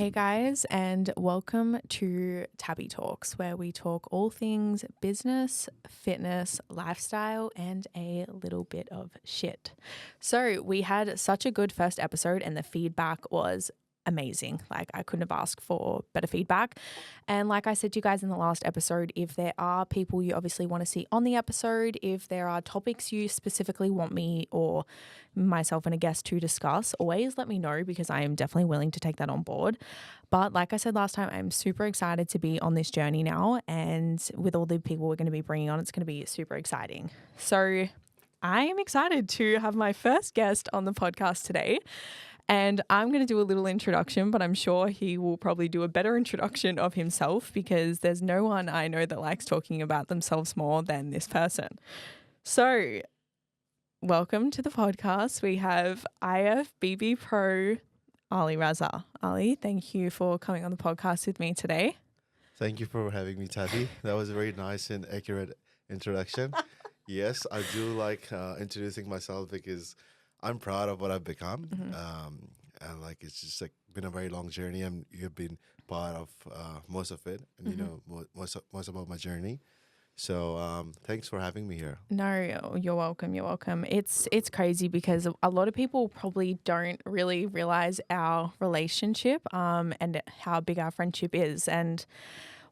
Hey guys, and welcome to Tabby Talks, where we talk all things business, fitness, lifestyle, and a little bit of shit. So, we had such a good first episode, and the feedback was amazing. Like, I couldn't have asked for better feedback. And like I said to you guys in the last episode, if there are people you obviously want to see on the episode, if there are topics you specifically want me or myself and a guest to discuss, always let me know because I am definitely willing to take that on board. But like I said last time, I'm super excited to be on this journey now. And with all the people we're going to be bringing on, it's going to be super exciting. So I am excited to have my first guest on the podcast today. And I'm going to do a little introduction, but I'm sure he will probably do a better introduction of himself because there's no one I know that likes talking about themselves more than this person. So welcome to the podcast. We have Ifbb Pro Ali Raza. Ali, thank you for coming on the podcast with me today. Thank you for having me, Tabby. That was a very nice and accurate introduction. Yes, I do like introducing myself because I'm proud of what I've become. And like it's just like been a very long journey, and you've been part of most of it, and you know most about my journey. So thanks for having me here. No, you're welcome. You're welcome. It's crazy because a lot of people probably don't really realize our relationship and how big our friendship is. And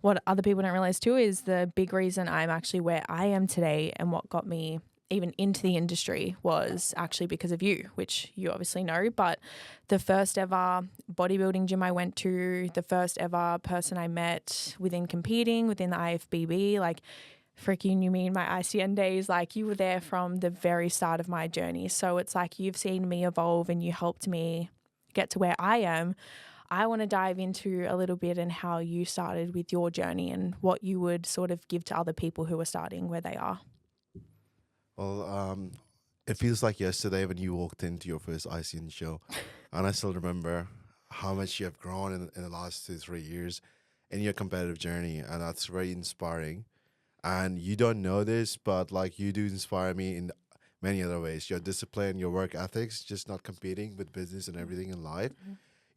what other people don't realize too is the big reason I'm actually where I am today and what got me even into the industry was actually because of you, which you obviously know. But the first ever bodybuilding gym I went to, the first ever person I met within competing, within the IFBB, like freaking you mean my ICN days, like you were there from the very start of my journey. So it's like you've seen me evolve and you helped me get to where I am. I want to dive into a little bit in how you started with your journey and what you would sort of give to other people who are starting where they are. Well, it feels like yesterday when you walked into your first ICN show, and I still remember how much you have grown in the last 2-3 years in your competitive journey, and that's very inspiring. And you don't know this, but like you do inspire me in many other ways. Your discipline, your work ethics, just not competing with business and everything in life.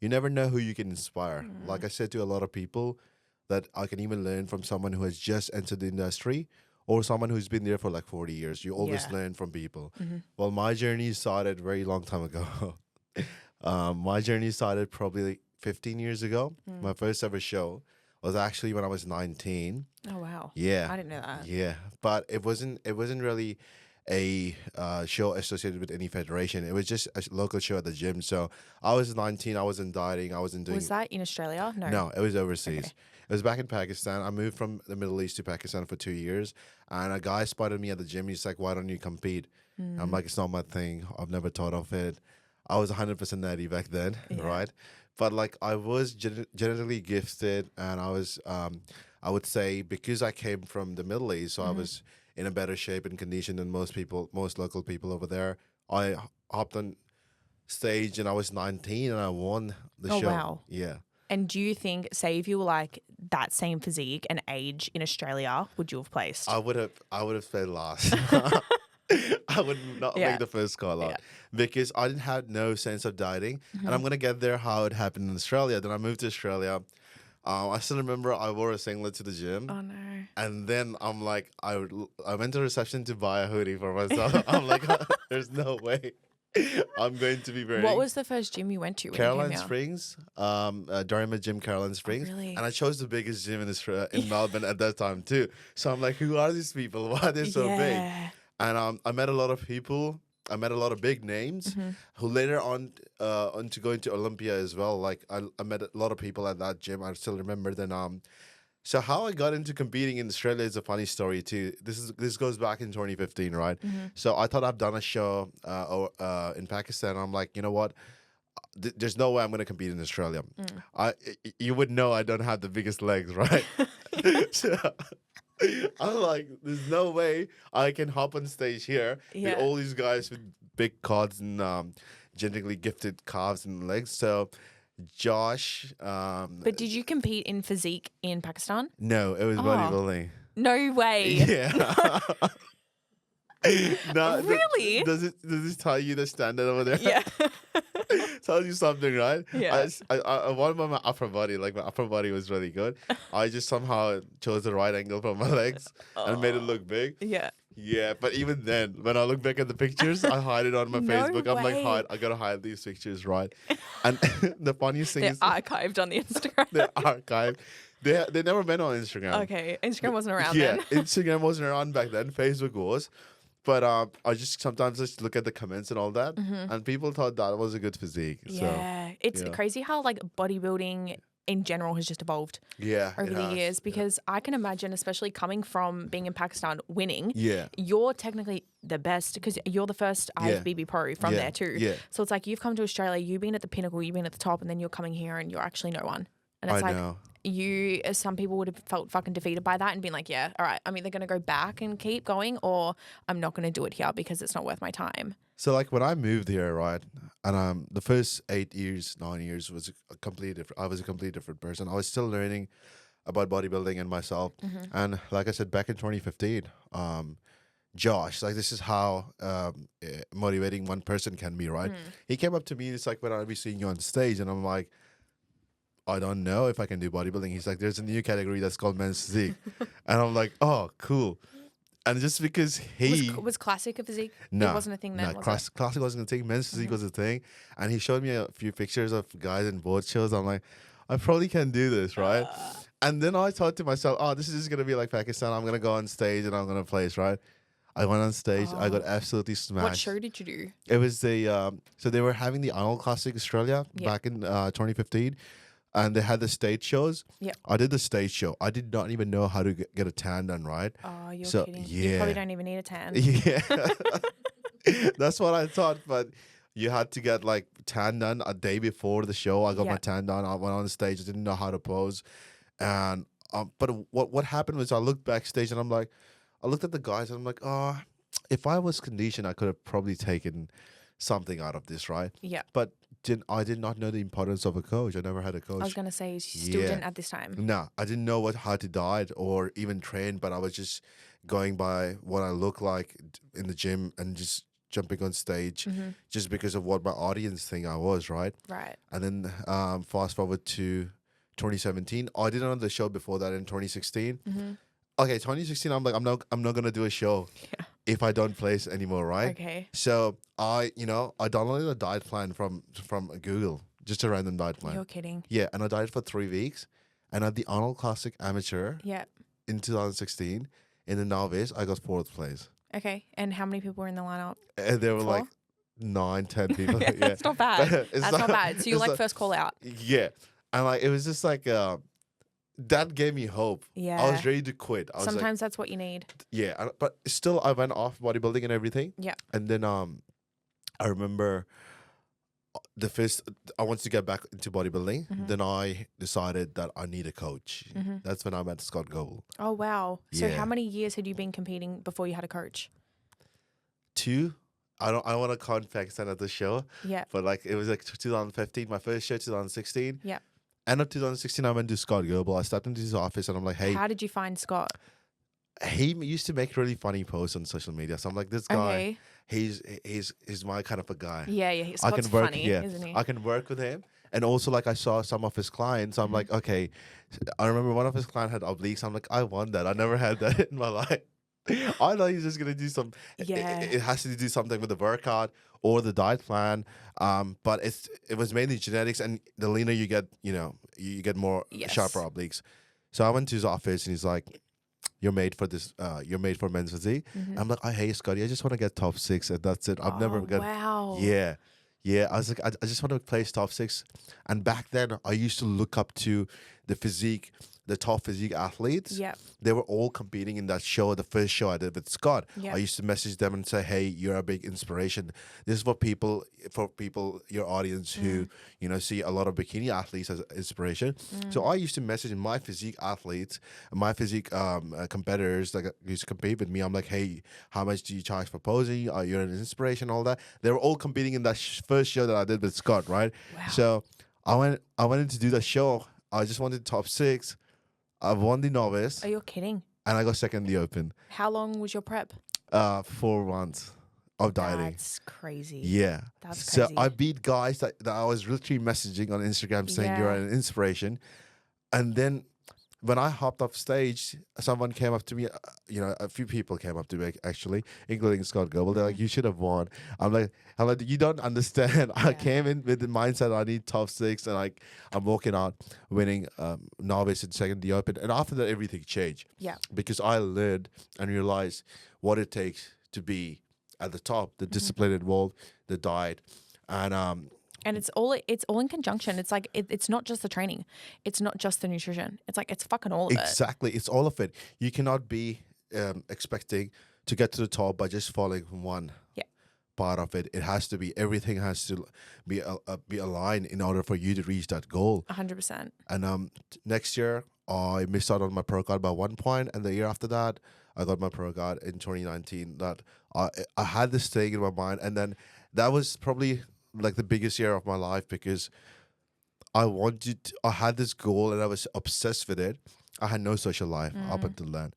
You never know who you can inspire. Like I said to a lot of people, that I can even learn from someone who has just entered the industry or someone who's been there for like 40 years. You always learn from people. Well, my journey started a very long time ago. My journey started probably like 15 years ago. My first ever show was actually when I was 19. Oh, wow. Yeah. I didn't know that. Yeah. But it wasn't really a show associated with any federation. It was just a local show at the gym. So I was 19. I wasn't dieting. I wasn't doing... Was that in Australia? No, it was overseas. Okay. It was back in Pakistan. I moved from the Middle East to Pakistan for 2 years, and a guy spotted me at the gym. He's like, "Why don't you compete?" I'm like, "It's not my thing. I've never thought of it." I was 100% natty back then, right? But like, I was genetically gifted, and I was, I would say, because I came from the Middle East, so I was in a better shape and condition than most local people over there. I hopped on stage, and I was 19, and I won the show. Wow. Yeah. And do you think, say, if you were like that same physique and age in Australia, would you have placed? I would have played last. I would not make the first call out because I didn't have no sense of dieting, and I'm gonna get there how it happened in Australia. Then I moved to Australia. I still remember I wore a singlet to the gym. Oh no! And then I'm like, I went to reception to buy a hoodie for myself. I'm like, there's no way I'm going to be wearing. What was the first gym you went to? When Caroline you came here? Springs, Durham Gym, Caroline Springs, really? and I chose the biggest gym in Melbourne at that time too. So I'm like, who are these people? Why are they so big? And I met a lot of people. I met a lot of big names who later on to go into Olympia as well. Like I met a lot of people at that gym. I still remember then. So how I got into competing in Australia is a funny story too. This goes back in 2015, right? So I thought I've done a show in Pakistan. I'm like, you know what? There's no way I'm going to compete in Australia. You would know I don't have the biggest legs, right? So I'm like, there's no way I can hop on stage here with all these guys with big quads and genetically gifted calves and legs. So Josh. But did you compete in physique in Pakistan? No, it was bodybuilding. No way. Yeah. No, Really? Does it tell you the standard over there? Yeah. tells you something, right? Yeah. I won by my upper body. Like my upper body was really good. I just somehow chose the right angle for my legs and made it look big. Yeah. Yeah, but even then, when I look back at the pictures, I hide it on my No Facebook. I'm like, way. I gotta hide these pictures, right? And the funniest thing They're is archived on the Instagram. they're archived. They never been on Instagram. Okay, Instagram wasn't around Yeah, then. Instagram wasn't around back then. Facebook was. But I just sometimes just look at the comments and all that, and people thought that was a good physique. Yeah, it's yeah. crazy how like bodybuilding in general has just evolved Yeah, over it the has. years because I can imagine, especially coming from being in Pakistan, winning. Yeah. You're technically the best because you're the first Yeah. IFBB pro from Yeah. there too. Yeah. So it's like you've come to Australia, you've been at the pinnacle, you've been at the top, and then you're coming here and you're actually no one. And it's I like know. you, as some people would have felt fucking defeated by that and been like, yeah, all right, I'm either going to go back and keep going or I'm not going to do it here because it's not worth my time. So like when I moved here, right, and the first 9 years was a completely different. I was a completely different person. I was still learning about bodybuilding and myself. And like I said, back in 2015, Josh, like this is how motivating one person can be, right? He came up to me. It's like when I'll be seeing you on stage, and I'm like, I don't know if I can do bodybuilding. He's like, there's a new category that's called men's physique, and I'm like, oh, cool. And just because was classic a physique? No, It wasn't a thing then, was it? classic wasn't a thing. Men's physique was a thing, and he showed me a few pictures of guys in board shows. I'm like, I probably can do this, right? And then I thought to myself, oh, this is just gonna be like Pakistan. I'm gonna go on stage and I'm gonna place, right? I went on stage. I got absolutely smashed. What show did you do? It was the so they were having the Arnold Classic Australia back in 2015. And they had the stage shows. Yeah. I did the stage show. I did not even know how to get a tan done, right? Oh, you're So, kidding. yeah. You probably don't even need a tan. Yeah. That's what I thought. But you had to get like tan done a day before the show. I got my tan done. I went on stage. I didn't know how to pose. And but what happened was I looked backstage and I'm like, I looked at the guys and I'm like, oh, if I was conditioned, I could have probably taken something out of this, right? Yeah. But I did not know the importance of a coach. I never had a coach. I was going to say, you still didn't at this time. No, I didn't know how to diet or even train, but I was just going by what I look like in the gym and just jumping on stage just because of what my audience think I was, right? Right. And then fast forward to 2017. I did another show before that in 2016. Okay, 2016, I'm like, I'm not gonna do a show if I don't place anymore, right? Okay. So I downloaded a diet plan from Google, just a random diet plan. You're kidding. Yeah, and I dieted for 3 weeks, and at the Arnold Classic Amateur Yeah. in 2016, in the novice, I got 4th place. Okay. And how many people were in the lineup? And there were 4? like 9, 10 people. Yeah, That's not bad. It's That's not bad. So you're like first call out. Yeah, and like it was just like that gave me hope. Yeah. I was ready to quit. I was like, Sometimes that's what you need. yeah, but still, I went off bodybuilding and everything. Yeah. And then I remember the first I wanted to get back into bodybuilding. Then I decided that I need a coach. That's when I met Scott Goble. Oh, wow. So Yeah. how many years had you been competing before you had a coach? 2. I don't want to count Pakistan at the show. Yeah. But like it was like 2015, my first show, 2016. Yeah. End of 2016, I went to Scott Goble. I stepped into his office and I'm like, hey, How did you find Scott? he used to make really funny posts on social media. So I'm like, this guy, Okay. he's my kind of a guy. Yeah. I Scott's can work, funny, yeah, isn't he? I can work with him. And also, like, I saw some of his clients. I'm like, okay. I remember one of his clients had obliques. I'm like, I want that. I never had that in my life. I thought he's just gonna do some. Yeah. It has to do something with the workout or the diet plan. But it was mainly genetics, and the leaner you get, you get more sharper obliques. So I went to his office, and he's like, "You're made for this. You're made for men's physique." I'm like, "Hey, Scotty, I just want to get top 6, and that's it. I've never got." Wow. Yeah. Yeah, I was like, I just want to place top 6. And back then, I used to look up to the top physique athletes. Yeah. They were all competing in that show, the first show I did with Scott. Yeah. I used to message them and say, hey, you're a big inspiration. This is for people, your audience who, see a lot of bikini athletes as inspiration. So I used to message my physique athletes, my physique competitors that used to compete with me. I'm like, hey, how much do you charge for posing? You're an inspiration, all that. They were all competing in that first show that I did with Scott, right? Wow. So I went in to do that show. I just wanted top 6. I won the novice. Are you kidding? And I got second in the open. How long was your prep? 4 months. of dieting. That's crazy. Yeah. That's So crazy. I beat guys that I was literally messaging on Instagram saying you're an inspiration. And then when I hopped off stage, someone came up to me, a few people came up to me actually, including Scott Goebel. They're like, you should have won. I'm like, you don't understand. I came in with the mindset I need top 6, and I'm walking out winning novice and second the open. And after that, everything changed. Yeah. Because I learned and realized what it takes to be at the top, the discipline involved, the diet, and it's all in conjunction. It's like it's not just the training, it's not just the nutrition. It's like it's fucking all of it. Exactly, it's all of it. You cannot be expecting to get to the top by just following one part of it. It has to be, everything has to be aligned in order for you to reach that goal. 100%. And next year I missed out on my pro card by 1 point, and the year after that I got my pro card in 2019. That I had this thing in my mind, and then that was probably like the biggest year of my life, because I had this goal and I was obsessed with it. I had no social life up until then.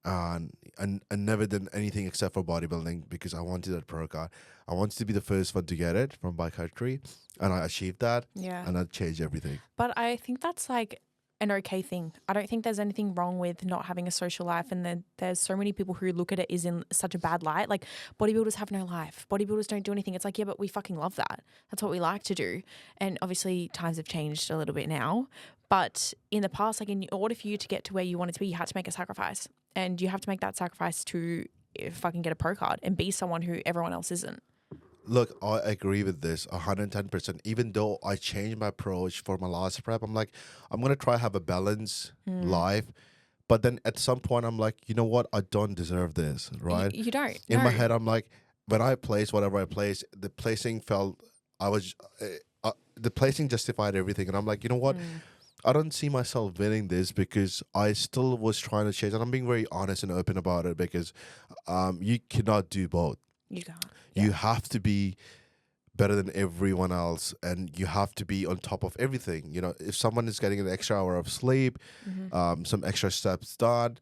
And never did anything except for bodybuilding, because I wanted that pro card. I wanted to be the first one to get it from bike country, and I achieved that. Yeah. And that changed everything. But I think that's like an okay thing. I don't think there's anything wrong with not having a social life, and there's so many people who look at it is in such a bad light. Like, bodybuilders have no life. Bodybuilders don't do anything. It's like, yeah, but we fucking love that. That's what we like to do. And obviously times have changed a little bit now. But in the past, like, in order for you to get to where you wanted to be, you had to make a sacrifice. And you have to make that sacrifice to fucking get a pro card and be someone who everyone else isn't. Look, I agree with this 110%. Even though I changed my approach for my last prep, I'm like, I'm going to try have a balanced life. But then at some point, I'm like, you know what? I don't deserve this, right? You don't. In my head, I'm like, when I placed whatever I placed, the placing the placing justified everything. And I'm like, you know what? I don't see myself winning this, because I still was trying to change. And I'm being very honest and open about it, because you cannot do both. You can't. You have to be better than everyone else, and you have to be on top of everything. You know, if someone is getting an extra hour of sleep, some extra steps done,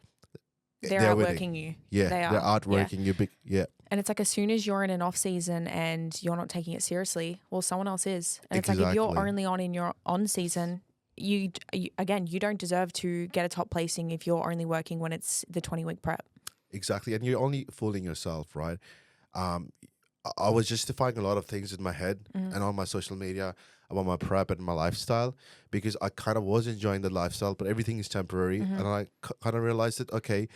they're outworking you. Yeah, they're outworking you. Yeah. And it's like, as soon as you're in an off season and you're not taking it seriously, well, someone else is. And it's like, if you're only on in your on season, you don't deserve to get a top placing if you're only working when it's the 20-week prep. Exactly, and you're only fooling yourself, right? I was justifying a lot of things in my head and on my social media about my prep and my lifestyle, because I kind of was enjoying the lifestyle, but everything is temporary. And I kind of realized that, okay,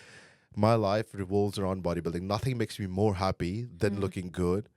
my life revolves around bodybuilding. Nothing makes me more happy than looking good,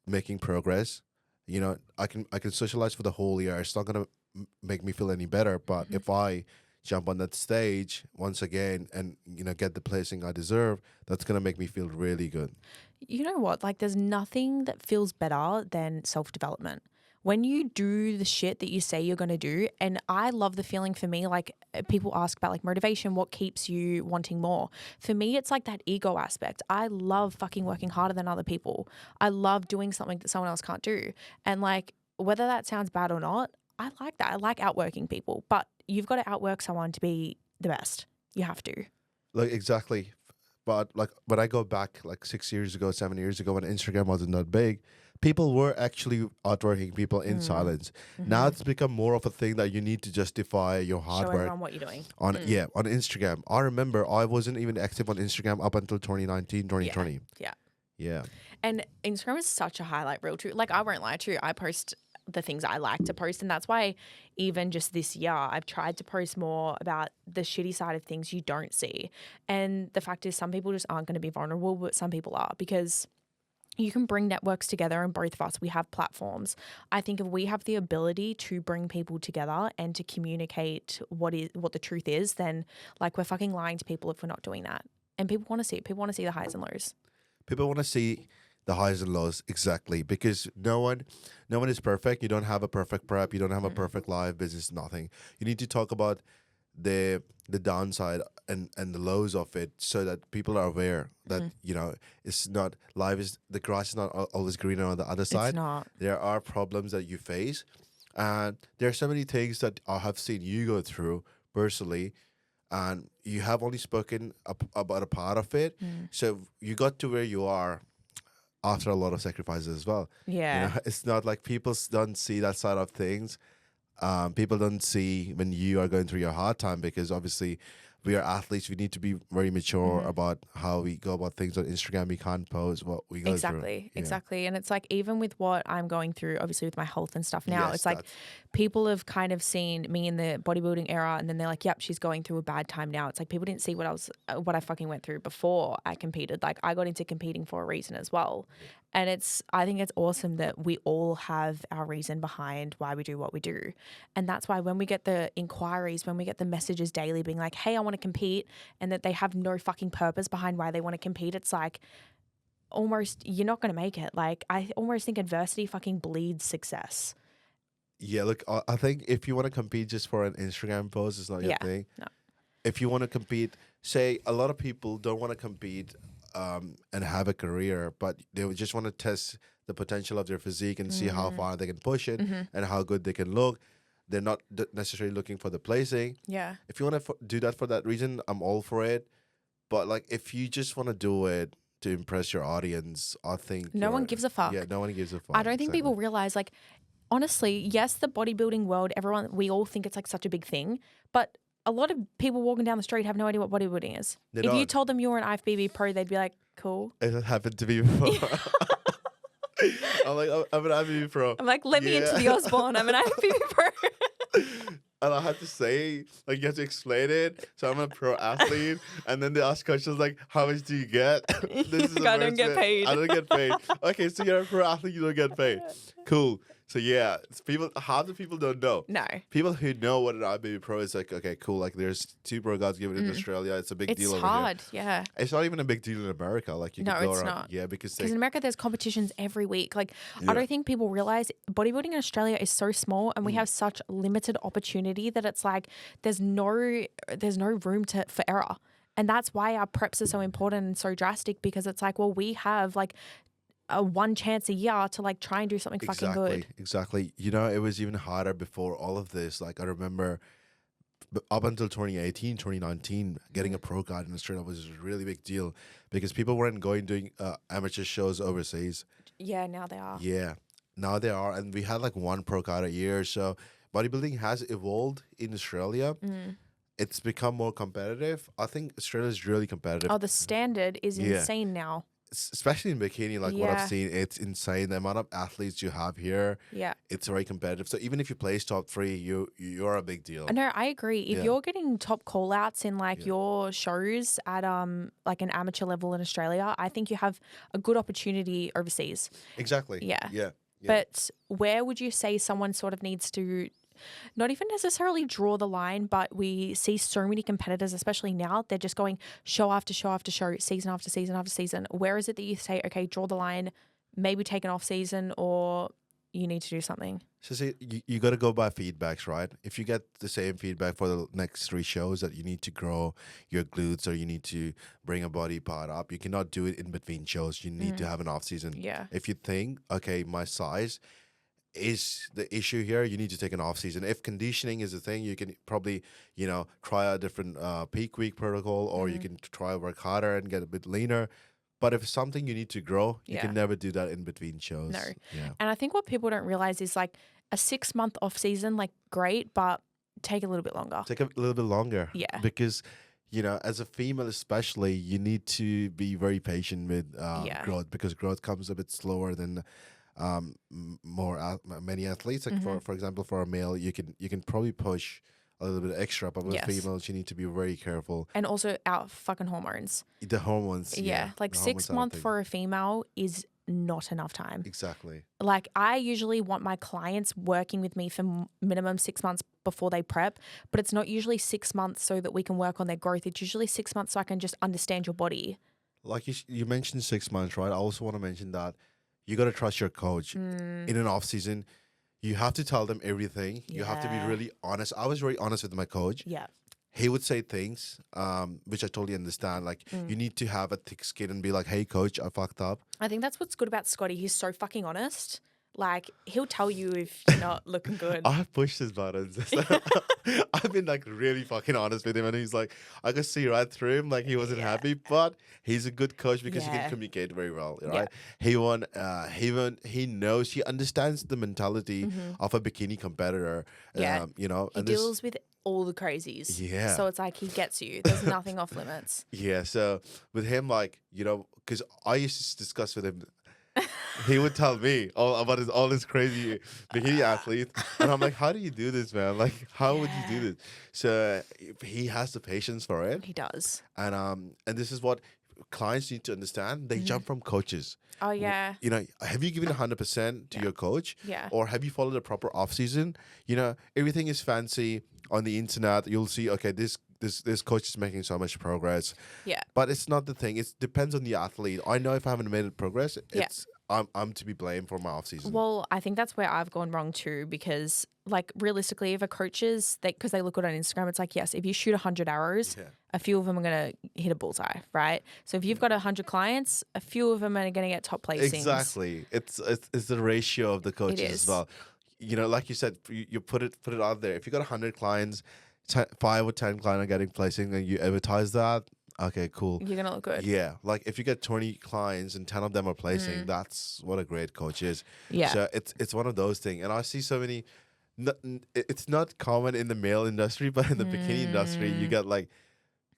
making progress. You know, I can socialize for the whole year. It's not going to make me feel any better, but if I jump on that stage once again and, get the placing I deserve, that's going to make me feel really good. You know what? Like, there's nothing that feels better than self-development. When you do the shit that you say you're going to do, and I love the feeling, for me, like, people ask about like motivation, what keeps you wanting more? For me, it's like that ego aspect. I love fucking working harder than other people. I love doing something that someone else can't do. And like, whether that sounds bad or not, I like that. I like outworking people, but you've got to outwork someone to be the best. You have to. Like, exactly. But like, when I go back like 6 years ago, 7 years ago, when Instagram wasn't that big, people were actually outworking people in silence. Now it's become more of a thing that you need to justify your hard Show work. everyone what you're doing. On Instagram. I remember I wasn't even active on Instagram up until 2019, 2020. Yeah. And Instagram is such a highlight reel too. Like, I won't lie to you, I post the things I like to post, and that's why even just this year I've tried to post more about the shitty side of things you don't see. And the fact is, some people just aren't going to be vulnerable, but some people are, because you can bring networks together, and both of us, we have platforms. I think if we have the ability to bring people together and to communicate what the truth is, then like, we're fucking lying to people if we're not doing that. And people want to see it. People want to see the highs and lows. People want to see the highs and lows, exactly, because no one is perfect. You don't have a perfect prep. You don't have a perfect life, business, nothing. You need to talk about the downside and the lows of it, so that people are aware that it's not, the grass is not always greener on the other side. It's not. There are problems that you face, and there are so many things that I have seen you go through personally, and you have only spoken about a part of it. So you got to where you are after a lot of sacrifices as well. Yeah. It's not like people don't see that side of things. People don't see when you are going through your hard time, because obviously we are athletes. We need to be very mature about how we go about things on Instagram. We can't post what we go through. Exactly. And it's like, even with what I'm going through, obviously with my health and stuff now, Yes, it's like people have kind of seen me in the bodybuilding era, and then they're like, yep, she's going through a bad time now. It's like people didn't see what I fucking went through before I competed. Like, I got into competing for a reason as well. And I think it's awesome that we all have our reason behind why we do what we do. And that's why when we get the inquiries, when we get the messages daily being like, hey, I want to compete, and that they have no fucking purpose behind why they want to compete, it's like, almost, you're not going to make it. Like, I almost think adversity fucking bleeds success. Yeah, look, I think if you want to compete just for an Instagram post, it's not your thing. No. If you want to compete, say a lot of people don't want to compete and have a career, but they would just want to test the potential of their physique and see how far they can push it and how good they can look. They're not necessarily looking for the placing. Yeah. If you want to do that for that reason, I'm all for it. But like, if you just want to do it to impress your audience, I think no one gives a fuck. Yeah, no one gives a fuck. I don't think people realize, like, honestly, yes, the bodybuilding world, we all think it's like such a big thing, but a lot of people walking down the street have no idea what bodybuilding is. If you told them you were an IFBB pro, they'd be like, cool. It happened to me before. I'm like, I'm an IFBB pro. I'm like, let me into the Osborne. I'm an IFBB pro. And I had to say, like, you have to explain it. So I'm a pro athlete. And then they ask questions like, how much do you get? This is I don't get paid. I don't get paid. Okay, so you're a pro athlete, you don't get paid. Cool. So yeah, half the people don't know. No. People who know what an IFBB pro is, like, okay, cool. Like, there's 2 pro gods given in Australia. It's a big deal over here. It's hard, yeah. It's not even a big deal in America. Like, you can go around. Not. Yeah, because in America there's competitions every week. Like, I don't think people realize bodybuilding in Australia is so small, and we have such limited opportunity that it's like there's no room for error. And that's why our preps are so important and so drastic, because it's like, well, we have like a one chance a year to like try and do something fucking good. Exactly. It was even harder before all of this. Like, I remember up until 2018, 2019, getting a pro card in Australia was a really big deal, because people weren't doing amateur shows overseas. Yeah, now they are. Yeah, now they are. And we had like 1 pro card a year. So bodybuilding has evolved in Australia. It's become more competitive. I think Australia is really competitive. Oh, the standard is insane now. Especially in bikini, like what I've seen, it's insane. The amount of athletes you have here, it's very competitive. So even if you place top 3, you're a big deal. No, I agree. If you're getting top call outs in like your shows at like an amateur level in Australia, I think you have a good opportunity overseas. Exactly. Yeah. But where would you say someone sort of needs to not even necessarily draw the line, but we see so many competitors, especially now, they're just going show after show after show, season after season after season. Where is it that you say, okay, draw the line, maybe take an off season, or you need to do something? So see, you got to go by feedbacks, right? If you get the same feedback for the next 3 shows that you need to grow your glutes or you need to bring a body part up, you cannot do it in between shows. You need to have an off season. Yeah. If you think, okay, my size is the issue here, you need to take an off season. If conditioning is a thing, you can probably try a different peak week protocol, or you can try work harder and get a bit leaner. But if it's something you need to grow, you can never do that in between shows. No. And I think what people don't realize is like a 6-month off season, like great, but take a little bit longer. Take a little bit longer. Yeah. Because as a female especially, you need to be very patient with growth, because growth comes a bit slower than many athletes. Like for example, for a male, you can probably push a little bit extra, but with females, you need to be very careful. And also our fucking hormones. The hormones. Yeah. Like 6 months for a female is not enough time. Exactly. Like, I usually want my clients working with me for minimum 6 months before they prep, but it's not usually 6 months so that we can work on their growth. It's usually 6 months so I can just understand your body. Like you mentioned 6 months, right? I also want to mention that you got to trust your coach. In an off season, you have to tell them everything. You have to be really honest. I was very honest with my coach. Yeah. He would say things, which I totally understand. Like, you need to have a thick skin and be like, hey, coach, I fucked up. I think that's what's good about Scotty. He's so fucking honest. Like, he'll tell you if you're not looking good. I pushed his buttons. I've been like really fucking honest with him, and he's like, I could see right through him, like he wasn't happy, but he's a good coach because he can communicate very well, right? He knows, he understands the mentality of a bikini competitor. You know, he deals with all the crazies. Yeah. So it's like he gets you. There's nothing off limits. Yeah. So with him, like, you know, because I used to discuss with him. He would tell me all about all his crazy bikini athlete, and I'm like, "How do you do this, man? Like, how would you do this?" So he has the patience for it. He does, and this is what clients need to understand. They jump from coaches. Oh yeah. You know, have you given 100% to your coach? Yeah. Or have you followed a proper off season? You know, everything is fancy on the internet. You'll see, okay, this coach is making so much progress. Yeah. But it's not the thing. It depends on the athlete. I know if I haven't made progress, I'm to be blamed for my off season. Well, I think that's where I've gone wrong too, because like realistically, if a coach because they look good on Instagram, it's like, yes, if you shoot 100 arrows, a few of them are going to hit a bullseye, right? So if you've got 100 clients, a few of them are going to get top placings. Exactly. It's the ratio of the coaches as well. You know, like you said, you put it out there. If you got 100 clients, 5 or 10 clients are getting placing, and you advertise that, okay, cool. You're gonna look good. Yeah, like if you get 20 clients and 10 of them are placing, that's what a great coach is. Yeah. So it's one of those things, and I see so many. It's not common in the male industry, but in the bikini industry, you get like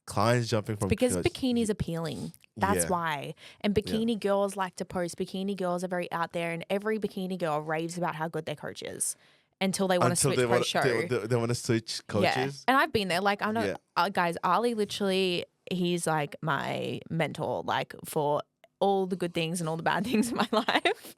clients jumping from because bikini's appealing. That's Yeah. why. And bikini girls like to post. Bikini girls are very out there, and every bikini girl raves about how good their coach is. Until they want to switch pro show. They want to switch coaches. Yeah. And I've been there. Like, I'm not, guys, Ali literally, he's like my mentor, like for all the good things and all the bad things in my life.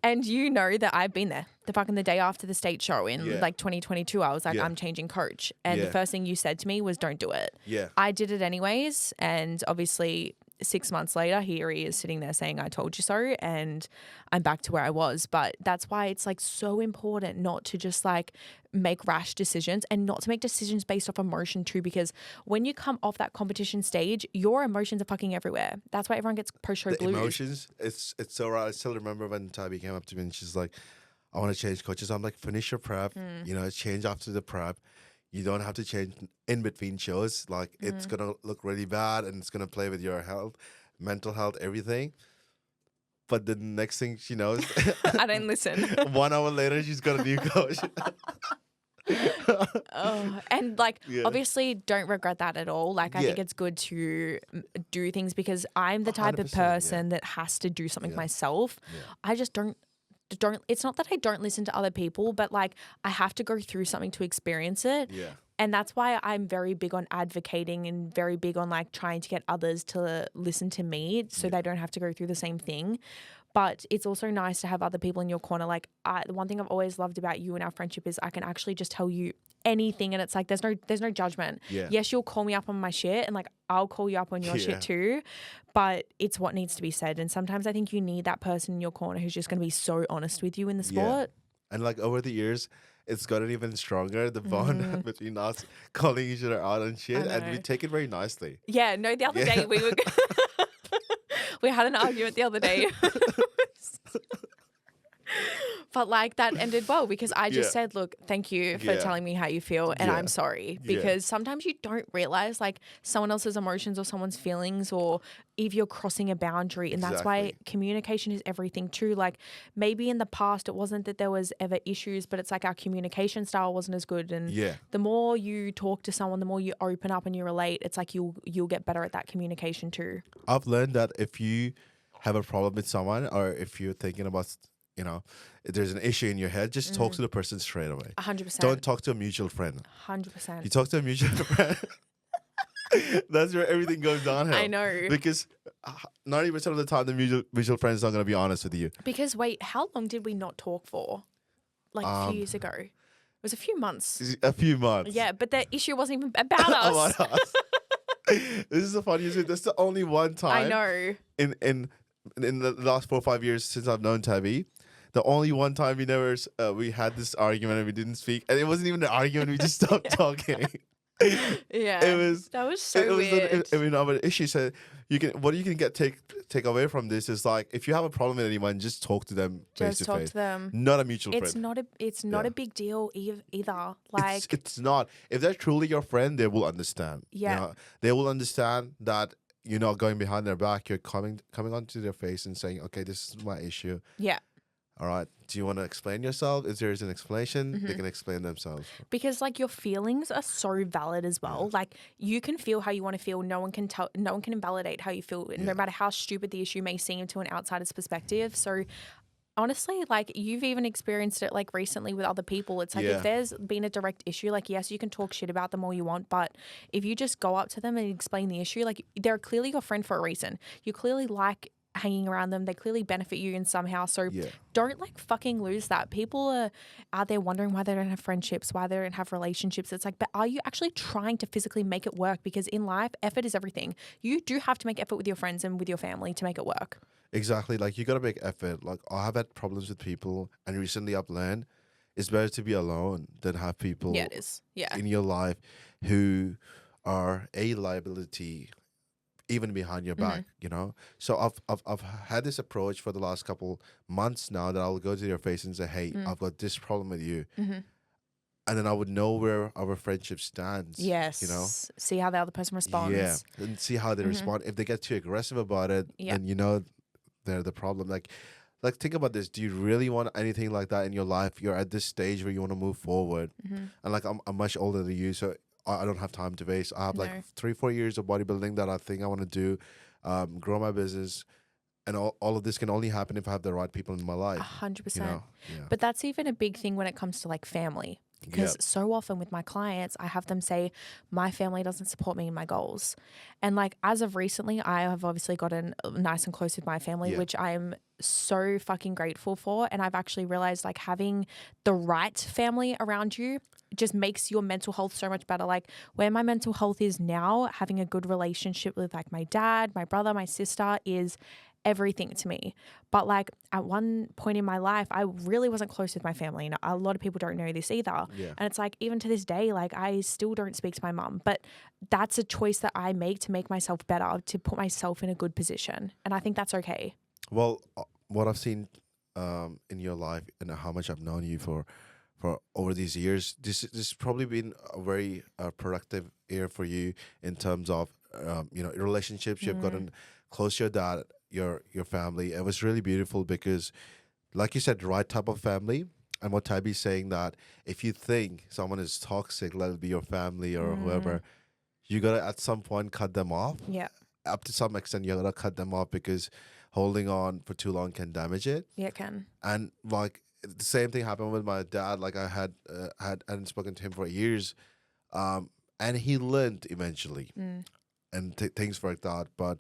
And you know that I've been there. The day after the state show in like 2022, I was like, I'm changing coach. And the first thing you said to me was, don't do it. Yeah. I did it anyways. And obviously 6 months later, here he is sitting there saying, I told you so. And I'm back to where I was. But that's why it's like so important not to just like make rash decisions and not to make decisions based off emotion too, because when you come off that competition stage, your emotions are fucking everywhere. That's why everyone gets post-show blues. Emotions, it's so right. I still remember when Tabby came up to me and she's like, I want to change coaches. I'm like, finish your prep, you know, change after the prep. You don't have to change in between shows. Like, it's going to look really bad and it's going to play with your health, mental health, everything. But the next thing she knows, I don't listen. 1 hour later, she's got a new coach. And like, obviously don't regret that at all. Like, I think it's good to do things because I'm the type of person that has to do something myself. I just don't, it's not that I don't listen to other people, but like I have to go through something to experience it. Yeah. And that's why I'm very big on advocating and very big on like trying to get others to listen to me so they don't have to go through the same thing. But it's also nice to have other people in your corner. Like, the one thing I've always loved about you and our friendship is I can actually just tell you anything, and it's like there's no judgment. Yeah. Yes, you'll call me up on my shit, and like I'll call you up on your shit too. But it's what needs to be said. And sometimes I think you need that person in your corner who's just going to be so honest with you in the sport. And like over the years, it's gotten even stronger, the bond between us calling each other out and shit, and we take it very nicely. Yeah, no, the other day we were we had an argument the other day. But like that ended well because I just said, look, thank you for telling me how you feel and I'm sorry. Because sometimes you don't realize like someone else's emotions or someone's feelings or if you're crossing a boundary. And that's why communication is everything too. Like maybe in the past it wasn't that there was ever issues, but it's like our communication style wasn't as good. And the more you talk to someone, the more you open up and you relate, it's like you'll get better at that communication too. I've learned that if you have a problem with someone or if you're thinking about, you know, if there's an issue in your head, just talk to the person straight away. 100%. Don't talk to a mutual friend. 100%. You talk to a mutual friend. That's where everything goes downhill. I know. Because 90% of the time, the mutual friend is not going to be honest with you. Because wait, how long did we not talk for? Like a few years ago. It was a few months. A few months. Yeah, but the issue wasn't even about us. About us. This is the funniest thing. That's the only one time. I know. In the last 4 or 5 years since I've known Tabby, the only one time we had this argument and we didn't speak, and it wasn't even an argument. We just stopped talking. Yeah. It was. That was so It was. weird. I mean, our issue said you can. What you can take away from this is like if you have a problem with anyone, just talk to them face Just to talk face. to them. Not a mutual It's friend. not a Yeah. a big deal either. Like It's not. If they're truly your friend, they will understand. Yeah. You know, they will understand that you're not going behind their back. You're coming onto their face and saying, "Okay, this is my issue. yeah. All right. Do you want to explain yourself? If there is an explanation, they can explain themselves." Because like your feelings are so valid as well. Like you can feel how you want to feel. No one can invalidate how you feel, no matter how stupid the issue may seem to an outsider's perspective. So honestly, like you've even experienced it like recently with other people. It's like if there's been a direct issue, like yes, you can talk shit about them all you want, but if you just go up to them and explain the issue, like they're clearly your friend for a reason. You clearly like hanging around them. They clearly benefit you in somehow. So don't like fucking lose that. People are out there wondering why they don't have friendships, why they don't have relationships. It's like, but are you actually trying to physically make it work? Because in life, effort is everything. You do have to make effort with your friends and with your family to make it work. Exactly. Like you got to make effort. Like I have had problems with people, and recently I've learned it's better to be alone than have people Yeah, it is. Yeah. in your life who are a liability even behind your back, you know. So I've had this approach for the last couple months now that I'll go to their face and say, "Hey, I've got this problem with you," and then I would know where our friendship stands. Yes. You know. See how the other person responds. Yeah, and see how they respond. If they get too aggressive about it, then you know they're the problem. Like think about this. Do you really want anything like that in your life? You're at this stage where you want to move forward, and like I'm much older than you, so I don't have time to waste. I have like 3-4 years of bodybuilding that I think I want to do, grow my business, and all of this can only happen if I have the right people in my life. 100%. You know? But that's even a big thing when it comes to like family. Because so often with my clients, I have them say, my family doesn't support me in my goals. And like as of recently, I have obviously gotten nice and close with my family, which I am so fucking grateful for. And I've actually realized like having the right family around you just makes your mental health so much better. Like where my mental health is now, having a good relationship with like my dad, my brother, my sister is everything to me. But like at one point in my life, I really wasn't close with my family. And a lot of people don't know this either. And it's like, even to this day, like I still don't speak to my mum, but that's a choice that I make to make myself better, to put myself in a good position. And I think that's okay. Well, what I've seen in your life and how much I've known you for over these years, this has probably been a very productive year for you in terms of you know, relationships. You've gotten close to your dad, your family. It was really beautiful because, like you said, the right type of family. And what Tabby's saying, that if you think someone is toxic, let it be your family or whoever, you gotta at some point cut them off. Yeah. Up to some extent, you gotta cut them off because holding on for too long can damage it. Yeah, it can. And like the same thing happened with my dad. Like I hadn't spoken to him for years, and he learned eventually, and things worked out. But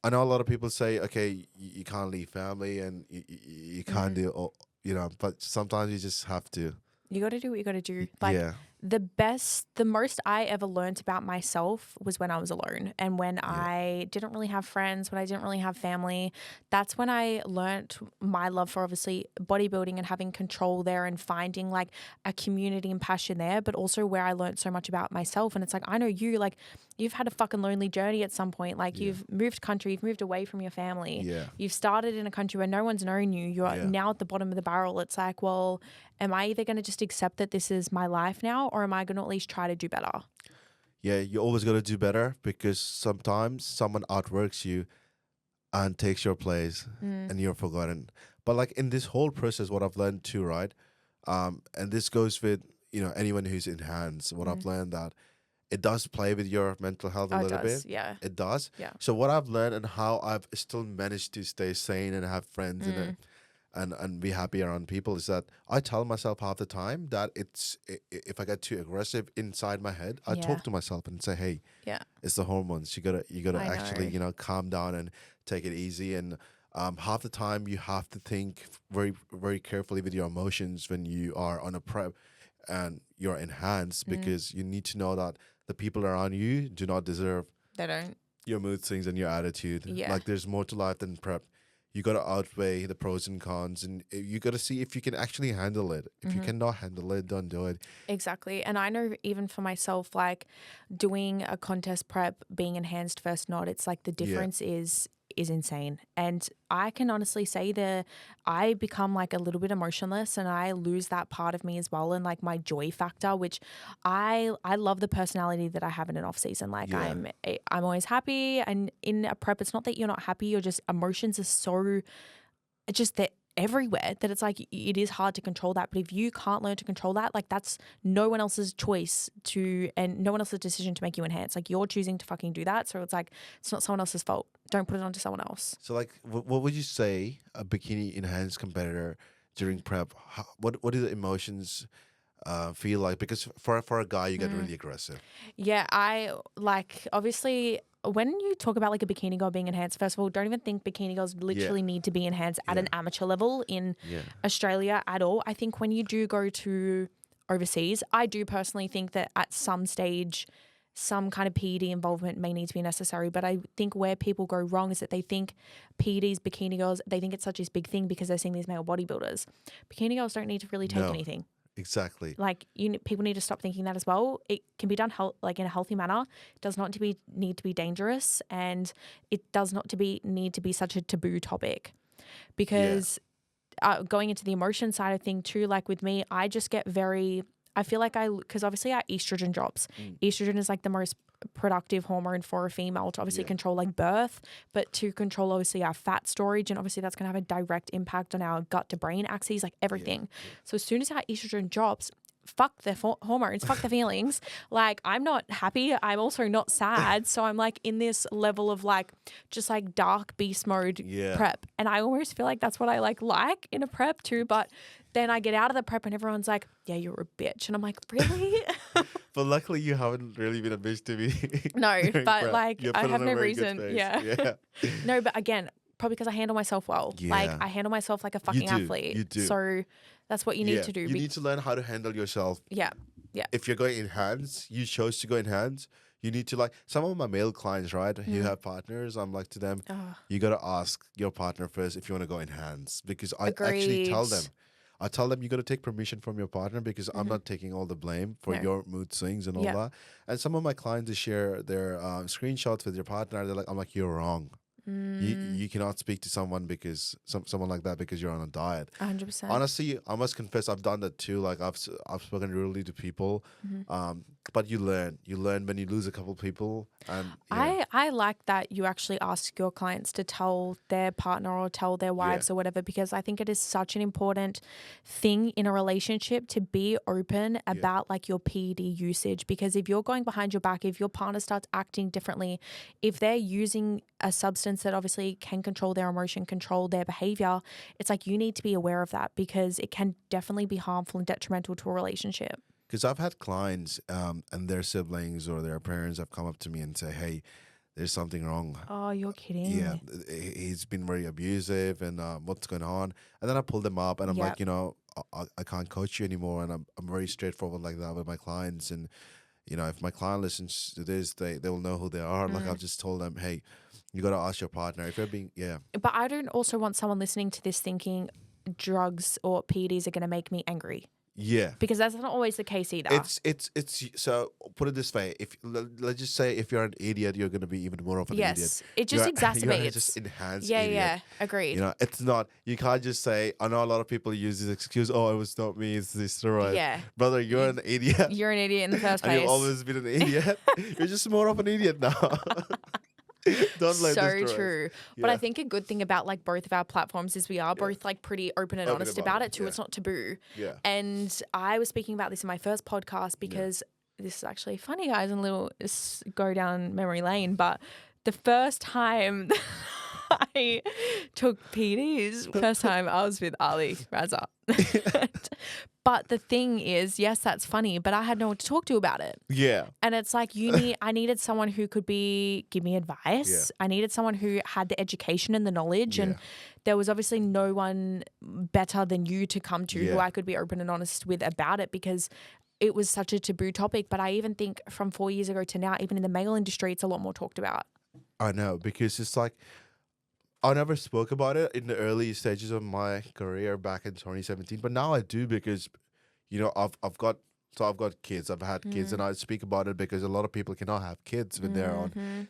I know a lot of people say, okay, you can't leave family and you can't do all, you know, but sometimes you just have to. You got to do what you got to do. Like the most I ever learned about myself was when I was alone, and when I didn't really have friends, when I didn't really have family. That's when I learned my love for obviously bodybuilding and having control there and finding like a community and passion there, but also where I learned so much about myself. And it's like, I know you, like you've had a fucking lonely journey at some point. Like you've moved country, you've moved away from your family. You've started in a country where no one's known you. You're now at the bottom of the barrel. It's like, well, am I either going to just accept that this is my life now, or am I going to at least try to do better? Yeah, you always got to do better because sometimes someone outworks you and takes your place and you're forgotten. But like in this whole process, what I've learned too, right? And this goes with, you know, anyone who's in hands. What I've learned that it does play with your mental health a little bit. Yeah. It does. Yeah. So what I've learned and how I've still managed to stay sane and have friends and be happy around people is that I tell myself half the time that if I get too aggressive inside my head, I talk to myself and say, hey, it's the hormones. You gotta actually, you know, calm down and take it easy. And half the time you have to think very, very carefully with your emotions when you are on a prep and you're in hands, because you need to know that the people around you do not deserve They don't. your mood swings and your attitude. Yeah. Like there's more to life than prep. you got to outweigh the pros and cons, and you got to see if you can actually handle it. If you cannot handle it, don't do it. Exactly. And I know even for myself, like doing a contest prep, being enhanced first not, it's like the difference is insane. And I can honestly say that I become like a little bit emotionless and I lose that part of me as well, and like my joy factor, which I love the personality that I have in an off season. Like I'm always happy, and in a prep it's not that you're not happy, you're just, emotions are so just they're everywhere that it's like it is hard to control that. But if you can't learn to control that, like that's no one else's choice to, and no one else's decision to make you enhance. Like you're choosing to fucking do that, so it's like it's not someone else's fault. Don't put it onto someone else. So like, what would you say a bikini enhanced competitor during prep? What do the emotions feel like? Because for a guy, you get really aggressive. Yeah, I like, obviously when you talk about like a bikini girl being enhanced, first of all, don't even think bikini girls literally need to be enhanced at an amateur level in Australia at all. I think when you do go to overseas, I do personally think that at some stage some kind of PED involvement may need to be necessary. But I think where people go wrong is that they think PEDs, bikini girls, they think it's such a big thing because they're seeing these male bodybuilders. Bikini girls don't need to really take anything. Exactly. Like people need to stop thinking that as well. It can be done like in a healthy manner. It does not need to be dangerous, and it does not need to be such a taboo topic. Because going into the emotion side of thing too, like with me, I just get I feel like because obviously our estrogen drops. Estrogen is like the most productive hormone for a female to obviously control like birth, but to control obviously our fat storage, and obviously that's going to have a direct impact on our gut to brain axes, like everything. So as soon as our estrogen drops, fuck the hormones, fuck the feelings. Like I'm not happy. I'm also not sad. So I'm like in this level of like just like dark beast mode prep. And I almost feel like that's what I like in a prep too. But then I get out of the prep and everyone's like, yeah, you're a bitch. And I'm like, really? But luckily you haven't really been a bitch to me. No, but prep. like I have no reason. Yeah. No, but again, probably because I handle myself well. Like I handle myself like a fucking athlete. You do. So that's what you need to do. You need to learn how to handle yourself. Yeah. If you're going in hands, you chose to go in hands. You need to, like, some of my male clients, right, who have partners, I'm like to them, you got to ask your partner first if you want to go in hands. Because I actually tell them, you got to take permission from your partner, because I'm not taking all the blame for your mood swings and all that. And some of my clients, they share their screenshots with your partner. They're like, I'm like, you're wrong. You cannot speak to someone someone like that because you're on a diet. 100%. Honestly, I must confess, I've done that too. Like I've spoken rudely to people, but you learn when you lose a couple people. And I like that you actually ask your clients to tell their partner or tell their wives or whatever, because I think it is such an important thing in a relationship to be open about like your PED usage. Because if you're going behind your back, if your partner starts acting differently, if they're using a substance that obviously can control their emotion, control their behavior, it's like you need to be aware of that, because it can definitely be harmful and detrimental to a relationship. Because I've had clients and their siblings or their parents have come up to me and say, hey, there's something wrong. Oh, you're kidding. Yeah, he's been very abusive, and what's going on? And then I pull them up and I'm like, I can't coach you anymore. And I'm very straightforward like that with my clients. And, if my client listens to this, they will know who they are. Like I've just told them, hey, you got to ask your partner if you're being, But I don't also want someone listening to this thinking drugs or PEDs are going to make me angry. Yeah, because that's not always the case either. It's so put it this way: let's just say if you're an idiot, you're going to be even more of an idiot. Yes, it just exacerbates. You're just enhanced. Yeah, agreed. It's not. You can't just say. I know a lot of people use this excuse. Oh, it was not me. It's this steroid. Yeah, brother, you're an idiot. You're an idiot in the first place. And you've always been an idiot. You're just more of an idiot now. Don't let so true. But I think a good thing about like both of our platforms is we are both like pretty open and honest about it too. It's not taboo. Yeah. And I was speaking about this in my first podcast because this is actually funny, guys, and a little go down memory lane. But the first time I took PDs, first time I was with Ali Raza. But the thing is, yes, that's funny, but I had no one to talk to about it. Yeah. And it's like I needed someone who could give me advice. I needed someone who had the education and the knowledge. And there was obviously no one better than you to come to who I could be open and honest with about it, because it was such a taboo topic. But I even think from 4 years ago to now, even in the male industry, it's a lot more talked about. I know, because it's like, I never spoke about it in the early stages of my career back in 2017, but now I do because, I've got kids. I've had kids, and I speak about it because a lot of people cannot have kids when they're on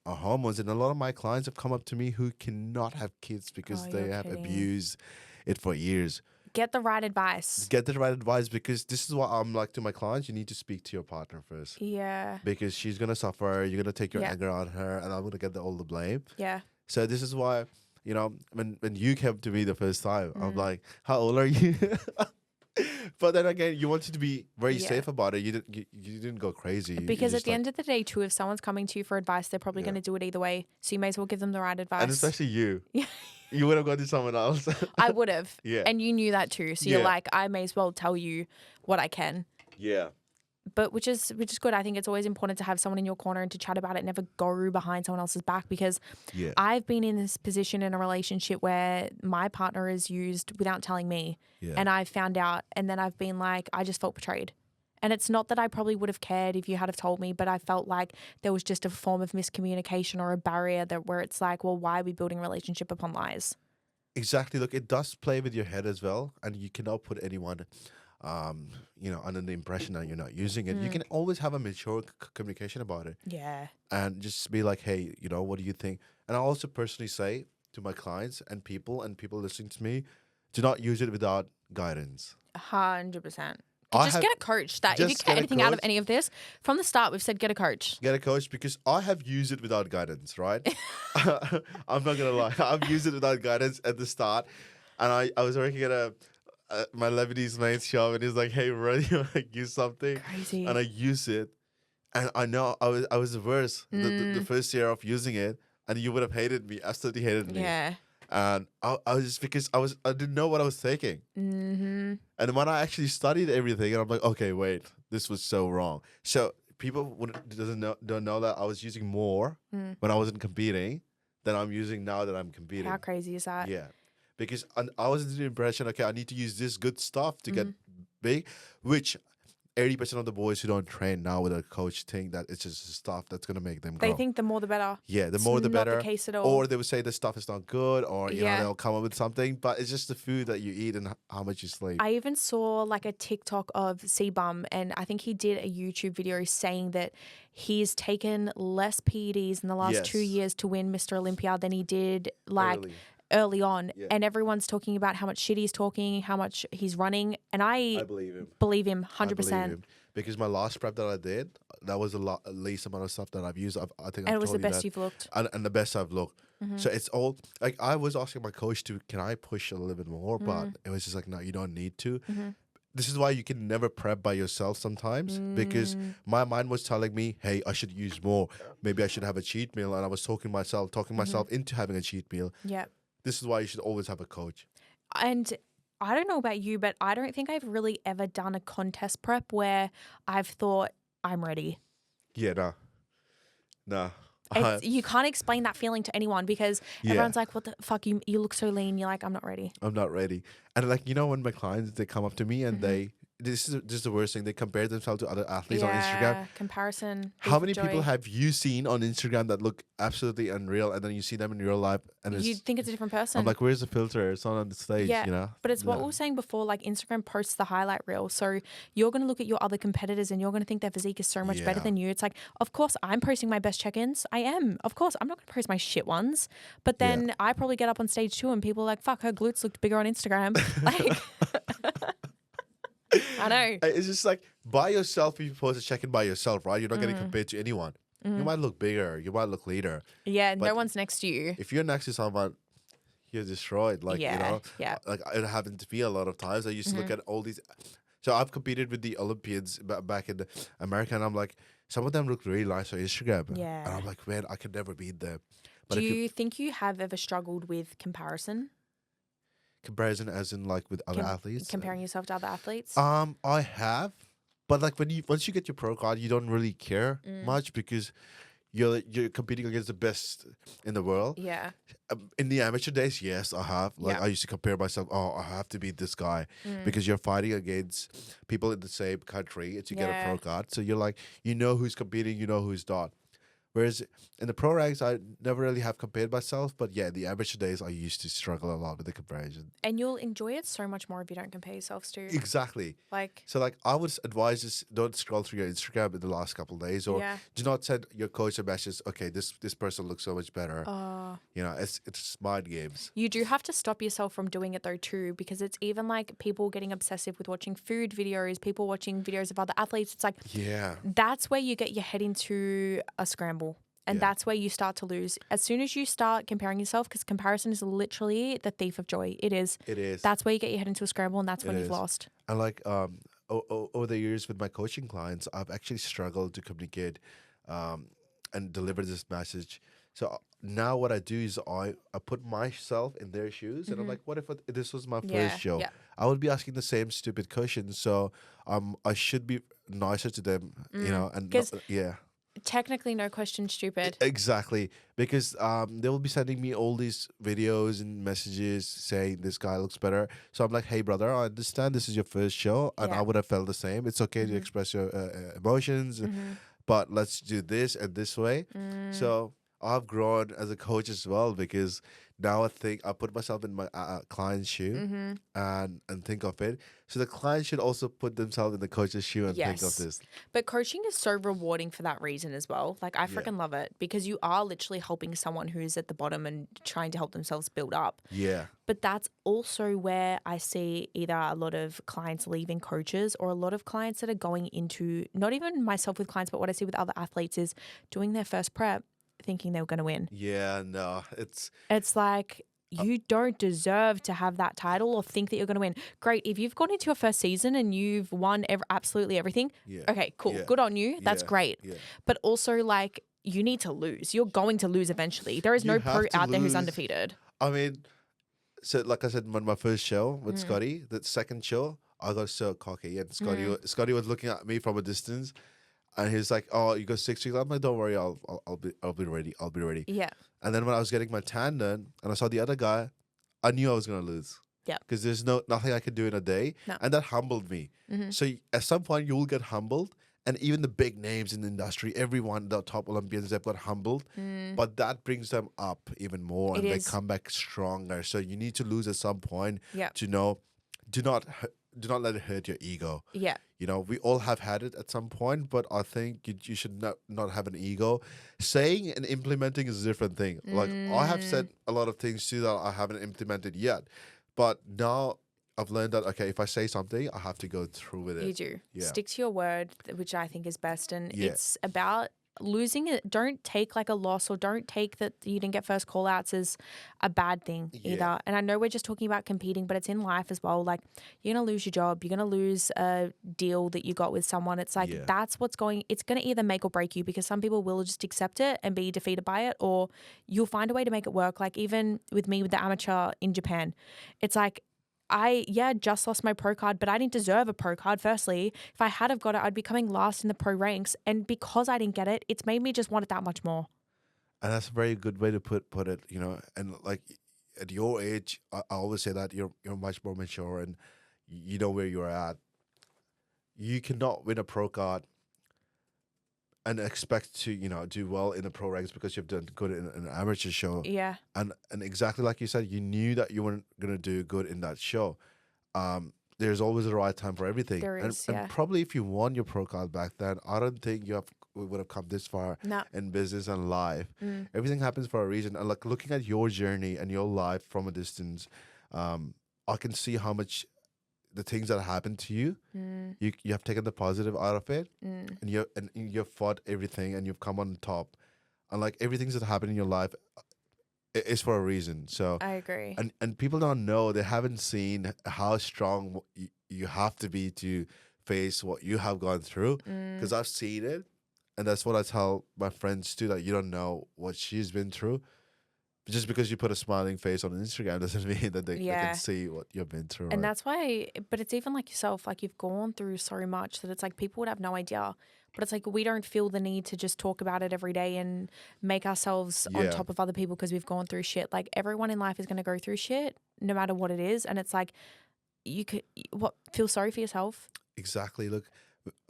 hormones, and a lot of my clients have come up to me who cannot have kids because Oh, they you're have kidding. abused it for years. Get the right advice. Get the right advice, because this is what I'm like to my clients. You need to speak to your partner first, Yeah. because she's gonna suffer. You're gonna take your Yeah. anger on her, and I'm gonna get all the blame. Yeah. So this is why, when you came to me the first time, I'm like, how old are you? But then again, you wanted to be very safe about it. You didn't go crazy. Because at the end of the day, too, if someone's coming to you for advice, they're probably going to do it either way. So you may as well give them the right advice. And especially you. You would have gone to someone else. I would have. Yeah. And you knew that too. So you're like, I may as well tell you what I can. Yeah. But which is good. I think it's always important to have someone in your corner and to chat about it. Never go behind someone else's back, because I've been in this position in a relationship where my partner is used without telling me, and I've found out, and then I've been like, I just felt betrayed. And it's not that I probably would have cared if you had have told me, but I felt like there was just a form of miscommunication or a barrier where it's like, well, why are we building a relationship upon lies? Exactly. Look, it does play with your head as well, and you cannot put anyone under the impression that you're not using it. You can always have a mature communication about it. Yeah. And just be like, hey, what do you think? And I also personally say to my clients and people listening to me, do not use it without guidance. 100%. Just get a coach. If you get anything out of any of this, from the start, we've said get a coach. Get a coach, because I have used it without guidance, right? I'm not going to lie. I've used it without guidance at the start. And I was working at my Lebanese mate's shop, and he's like, hey, bro, you want to use something? Crazy. And I use it. And I know I was the worst the first year of using it, and you would have hated me, absolutely hated me. Yeah. And I was just, because I didn't know what I was taking. And when I actually studied everything, and I'm like, okay, wait, this was so wrong. So people don't know that I was using more when I wasn't competing than I'm using now that I'm competing. How crazy is that? Yeah. Because I was under the impression, okay, I need to use this good stuff to get big, which 80% of the boys who don't train now with a coach think that it's just stuff that's going to make them grow. They think the more the better. Yeah, the more the better. Not the case at all. Or they would say the stuff is not good, or they'll come up with something, but it's just the food that you eat and how much you sleep. I even saw like a TikTok of C-Bum, and I think he did a YouTube video saying that he's taken less PEDs in the last 2 years to win Mr. Olympia than he did early on, and everyone's talking about how much shit he's talking, how much he's running, and I believe him 100%. Because my last prep that I did, that was least amount of stuff that I've used. I think, and it was the best you've looked, and the best I've looked. So it's all like, I was asking my coach can I push a little bit more, but it was just like, no, you don't need to. This is why you can never prep by yourself sometimes, because my mind was telling me, hey, I should use more. Maybe I should have a cheat meal, and I was talking myself into having a cheat meal. Yeah. This is why you should always have a coach. And I don't know about you, but I don't think I've really ever done a contest prep where I've thought, I'm ready. Yeah, no. You can't explain that feeling to anyone, because everyone's like, what the fuck, you look so lean. You're like, I'm not ready. I'm not ready. And like, when my clients, they come up to me and this is just the worst thing. They compare themselves to other athletes on Instagram. Comparison. How many people have you seen on Instagram that look absolutely unreal, and then you see them in real life and you think it's a different person? I'm like, where's the filter? It's not on the stage, But it's what we were saying before, like Instagram posts the highlight reel. So you're going to look at your other competitors and you're going to think their physique is so much better than you. It's like, of course, I'm posting my best check-ins. I am. Of course, I'm not going to post my shit ones. But then I probably get up on stage too, and people are like, fuck, her glutes looked bigger on Instagram. Like... I know. It's just like, by yourself, if you post a check-in by yourself, right? You're not getting compared to anyone. You might look bigger. You might look leaner. Yeah, no one's next to you. If you're next to someone, you're destroyed. Like, like it happened to me a lot of times. I used to look at all these. So I've competed with the Olympians back in America, and I'm like, some of them look really nice on Instagram. Yeah. And I'm like, man, I could never beat them. But do you think you have ever struggled with comparison? Comparison as in like with other athletes? Comparing yourself to other athletes? I have. But like once you get your pro card, you don't really care much, because you're competing against the best in the world. Yeah. In the amateur days, yes, I have. Like I used to compare myself. Oh, I have to beat this guy, because you're fighting against people in the same country to get a pro card. So you're like, who's competing, who's not. Whereas in the pro ranks, I never really have compared myself. But yeah, the amateur days, I used to struggle a lot with the comparison. And you'll enjoy it so much more if you don't compare yourselves to. Exactly. Like, So like I would advise just don't scroll through your Instagram in the last couple of days, or yeah. do not send your coach a message. Okay, this person looks so much better. Oh. You know, it's mind games. You do have to stop yourself from doing it though too, because it's even like people getting obsessive with watching food videos, people watching videos of other athletes. It's like, Yeah. that's where you get your head into a scramble. And Yeah. that's where you start to lose. As soon as you start comparing yourself, because comparison is literally the thief of joy. It is. It is. That's where you get your head into a scramble, and that's when It you've is. lost. And like over the years with my coaching clients, I've actually struggled to communicate and deliver this message. So now what I do is I put myself in their shoes, and I'm like, what if this was my first show? Yeah. I would be asking the same stupid questions. So I should be nicer to them, you know, and 'Cause yeah. Technically, no question stupid. Exactly, because they will be sending me all these videos and messages saying this guy looks better. So I'm like, hey brother, I understand this is your first show, and I Yeah. would have felt the same. It's okay to express your emotions, but let's do this and this way. So I've grown as a coach as well, because now I think I put myself in my client's shoe and think of it. So the client should also put themselves in the coach's shoe and think of Yes. this. But coaching is so rewarding for that reason as well. Like, I freaking love it, because you are literally helping someone who's at the bottom and trying to help themselves build up. Yeah. But that's also where I see either a lot of clients leaving coaches, or a lot of clients that are going into, not even myself with clients, but what I see with other athletes is doing their first prep thinking they were going to win. Yeah, no, It's like, you don't deserve to have that title or think that you're going to win. Great. If you've gone into your first season and you've won absolutely everything, yeah. okay, cool. Yeah. Good on you. That's Yeah. great. Yeah. But also, like, you need to lose. You're going to lose eventually. There is You no have pro to out there who's lose. undefeated. I mean, so like I said, on my first show with Scotty, the second show, I got so cocky, and Scotty was looking at me from a distance, and he's like, "Oh, you got 6 weeks." I'm like, "Don't worry, I'll be ready. I'll be ready." Yeah. And then when I was getting my tan done, and I saw the other guy, I knew I was gonna lose. Yeah. Because there's nothing I could do in a day, No. and that humbled me. So at some point, you will get humbled. And even the big names in the industry, everyone, the top Olympians, they've got humbled. But that brings them up even more, It and is. they come back stronger. So you need to lose at some point Yeah. to know, do not let it hurt your ego. Yeah. You know, we all have had it at some point, but I think you should not have an ego. Saying and implementing is a different thing. Like, I have said a lot of things too that I haven't implemented yet. But now I've learned that, okay, if I say something, I have to go through with it. You do. Yeah. Stick to your word, which I think is best. And Yeah. it's about losing it. Don't take like a loss, or don't take that you didn't get first call outs as a bad thing either. Yeah. And I know we're just talking about competing, but it's in life as well. Like, you're going to lose your job. You're going to lose a deal that you got with someone. It's like, Yeah. that's it's going to either make or break you, because some people will just accept it and be defeated by it, or you'll find a way to make it work. Like, even with me with the amateur in Japan, it's like, I just lost my pro card, but I didn't deserve a pro card. Firstly, if I had have got it, I'd be coming last in the pro ranks, and because I didn't get it, it's made me just want it that much more. And that's a very good way to put it, you know. And like at your age, I always say that you're much more mature, and you know where you're at. You cannot win a pro card and expect to, you know, do well in the pro ranks because you've done good in an amateur show. Yeah. And exactly like you said, you knew that you weren't gonna do good in that show. There's always a right time for everything. There is, and probably if you won your pro card back then, I don't think would have come this far No. in business and life. Everything happens for a reason. And like looking at your journey and your life from a distance, I can see how much the things that happened to you, you have taken the positive out of it, and you've fought everything, and you've come on top. And like everything that happened in your life is for a reason. So I agree. and people don't know, they haven't seen how strong you have to be to face what you have gone through. Because I've seen it, and that's what I tell my friends too, that you don't know what she's been through. Just because you put a smiling face on Instagram doesn't mean that they can see what you've been through. And right? that's why, but it's even like yourself, like you've gone through so much that it's like people would have no idea. But it's like we don't feel the need to just talk about it every day and make ourselves on Yeah. top of other people because we've gone through shit. Like, everyone in life is going to go through shit no matter what it is. And it's like, you could feel sorry for yourself. Exactly. Look,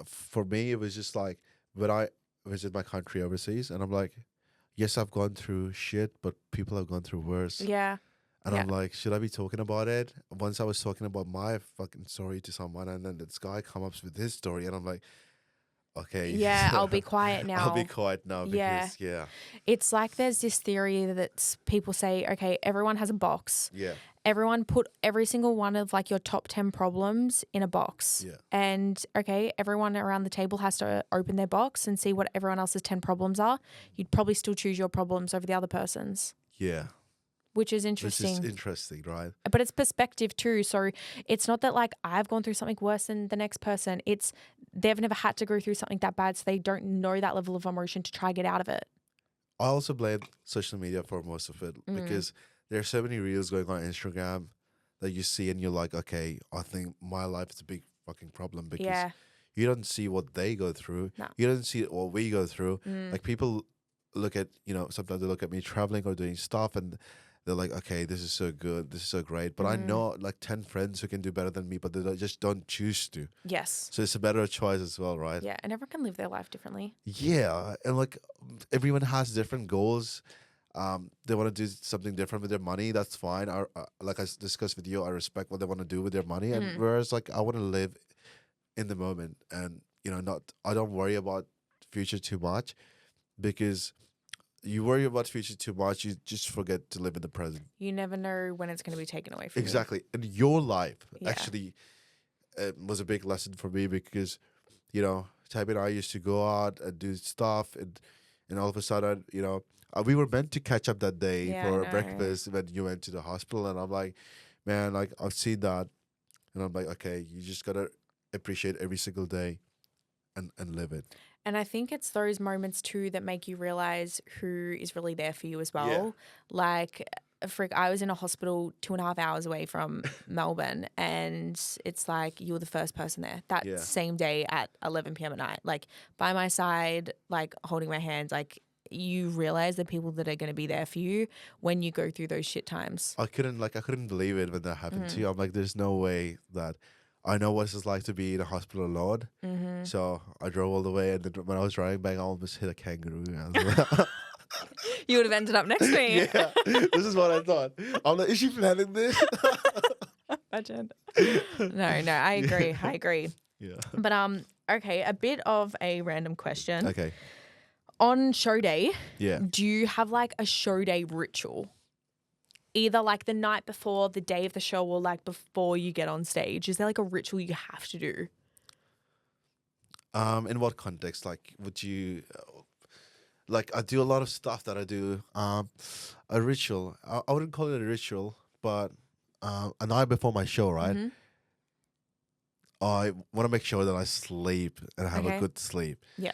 for me, it was just like when I visit my country overseas, and I'm like, yes, I've gone through shit, but people have gone through worse. Yeah. And Yeah. I'm like, should I be talking about it? Once I was talking about my fucking story to someone, and then this guy comes up with his story, and I'm like, okay. Yeah, I'll be quiet now. I'll be quiet now Yeah. because, yeah. It's like there's this theory that people say, okay, everyone has a box. Yeah. Everyone put every single one of like your top 10 problems in a box. Yeah. And okay, everyone around the table has to open their box and see what everyone else's 10 problems are. You'd probably still choose your problems over the other person's. Yeah. Which is Which interesting. is interesting, right? But it's perspective too. So it's not that like I've gone through something worse than the next person. It's they've never had to go through something that bad, so they don't know that level of emotion to try get out of it. I also blame social media for most of it because there are so many reels going on Instagram that you see and you're like, okay, I think my life is a big fucking problem because you don't see what they go through. No. You don't see what we go through. Like people look at, sometimes they look at me traveling or doing stuff and they're like, okay, this is so good. This is so great. But I know like 10 friends who can do better than me, but they just don't choose to. Yes. So it's a better choice as well, right? Yeah. And everyone can live their life differently. Yeah. And like everyone has different goals. They want to do something different with their money. That's fine. Like I discussed with you, I respect what they want to do with their money. And whereas like I want to live in the moment and, I don't worry about future too much because you worry about future too much, you just forget to live in the present. You never know when it's going to be taken away from you. Exactly. And your life actually was a big lesson for me because, Tabby and I used to go out and do stuff and all of a sudden, we were meant to catch up that day for breakfast when you went to the hospital. And I'm like, man, like I've seen that. And I'm like, okay, you just got to appreciate every single day and live it. And I think it's those moments too that make you realize who is really there for you as well. Yeah. Like, I was in a hospital 2.5 hours away from Melbourne, and it's like you were the first person there that same day at 11 p.m. at night, like by my side, like holding my hand. Like you realize the people that are going to be there for you when you go through those shit times. I couldn't believe it when that happened to you. I'm like, there's no way that I know what it's like to be in a hospital alone. So I drove all the way, and then when I was driving back, I almost hit a kangaroo. You would have ended up next to me. Yeah, this is what I thought. I'm like, is she planning this? Imagine. No, I agree. Yeah. But okay, a bit of a random question. Okay. On show day, Yeah. do you have like a show day ritual? Either like the night before, the day of the show, or like before you get on stage? Is there like a ritual you have to do? In what context? Like, would you... like, I do a lot of stuff that I do. A ritual. I wouldn't call it a ritual, but a night before my show, right? I want to make sure that I sleep and have a good sleep. Yeah.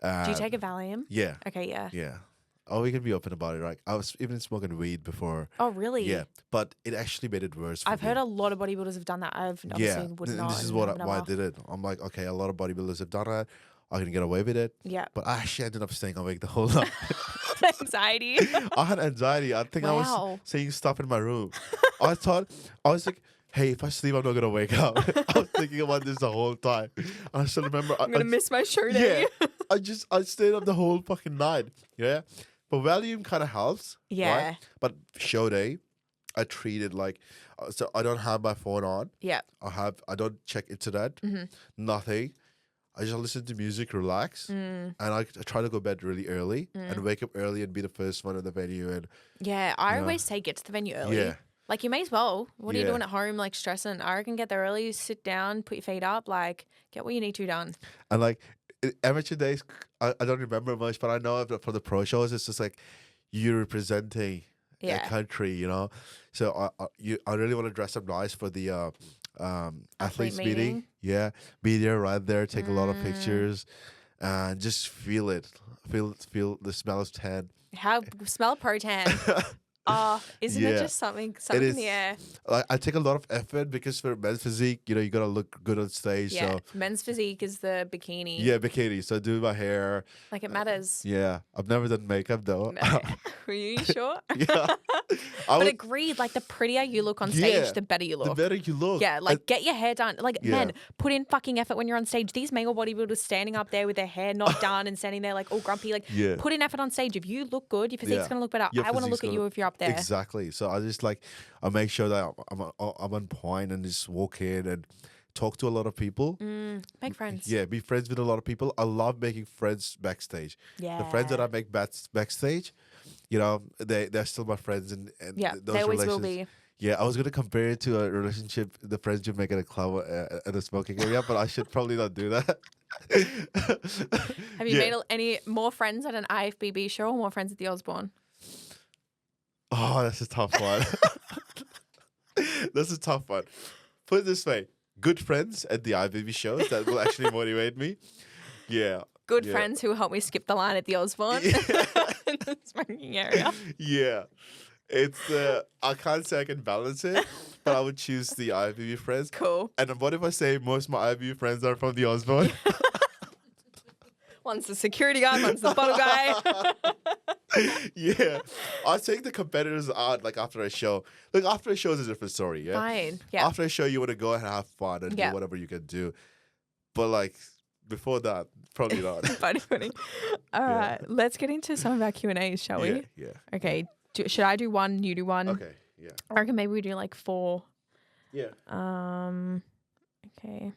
Do you take a Valium? Yeah. Okay, yeah. Yeah. Oh, we can be open about it, right? I was even smoking weed before. Oh, really? Yeah, but it actually made it worse. I've heard a lot of bodybuilders have done that. I've obviously would not. This is why I did it. I'm like, okay, a lot of bodybuilders have done it. I can get away with it. Yeah. But I actually ended up staying awake the whole night. Anxiety. I had anxiety. I think I was saying stuff in my room. I was like, hey, if I sleep, I'm not going to wake up. I was thinking about this the whole time. And I still remember. I'm going to miss my show day. Yeah. I stayed up the whole fucking night. Yeah. But Valium kind of helps. Yeah. Right? But show day, I treat it like, so I don't have my phone on. Yeah. I don't check internet. Nothing. I just listen to music, relax, and I try to go to bed really early and wake up early and be the first one in the venue. And yeah, I always say get to the venue early. Yeah. Like you may as well. What are you doing at home, like stressing? I reckon get there early, sit down, put your feet up, like get what you need to done. And like amateur days, I don't remember much, but I know that for the pro shows, it's just like you representing a country, you know. So I really want to dress up nice for the athletes meeting. Yeah, be there right there, take a lot of pictures, and just feel it. Feel the smell of tan. Smell pro tan. Isn't it Yeah. just something It in the is. air? Like I take a lot of effort because for men's physique, you know, you gotta look good on stage. Yeah. So Men's physique is the bikini. yeah, bikini. So do my hair. Like it matters. Yeah, I've never done makeup though. No. Were you sure? Yeah, I But would. agreed, like the prettier you look on Yeah, stage, the better you the look. better you look. Yeah, like get your hair done. Like Yeah. men, put in fucking effort when you're on stage. These male bodybuilders standing up there with their hair not done and standing there like all grumpy. Like Yeah. put in effort on stage. If you look good, your physique's Yeah. gonna look better. Your I want to physique's look at you gonna- if you're up there. Exactly. So I just like I make sure that I'm on point and just walk in and talk to a lot of people. Make friends. Yeah, be friends with a lot of people. I love making friends backstage. Yeah. The friends that I make backstage, you know, they're still my friends and Yeah, those they always will relations- be. Yeah, I was gonna compare it to a relationship, the friends you make at a club at a smoking area, but I should probably not do that. Have you made any more friends at an IFBB show or more friends at the Osborne? Oh, that's a tough one. That's a tough one. Put it this way: good friends at the IBB shows that will actually motivate me. Yeah. Good yeah. friends who help me skip the line at the Osborne in the smoking area. Yeah. It's I can't say I can balance it, but I would choose the IBB friends. Cool. And what if I say most of my IBB friends are from the Osborne? One's the security guy, one's the bottle guy. Yeah. I take the competitors out like after a show. Like after a show is a different story, yeah? Fine. Yeah. After a show you want to go and have fun and Yeah. do whatever you can do. But like before that, probably not. Funny. All right. Let's get into some of our Q&As, shall we? Yeah. Okay. Should I do one? You do one? Okay. Yeah. I reckon maybe we do like 4. Yeah. Okay.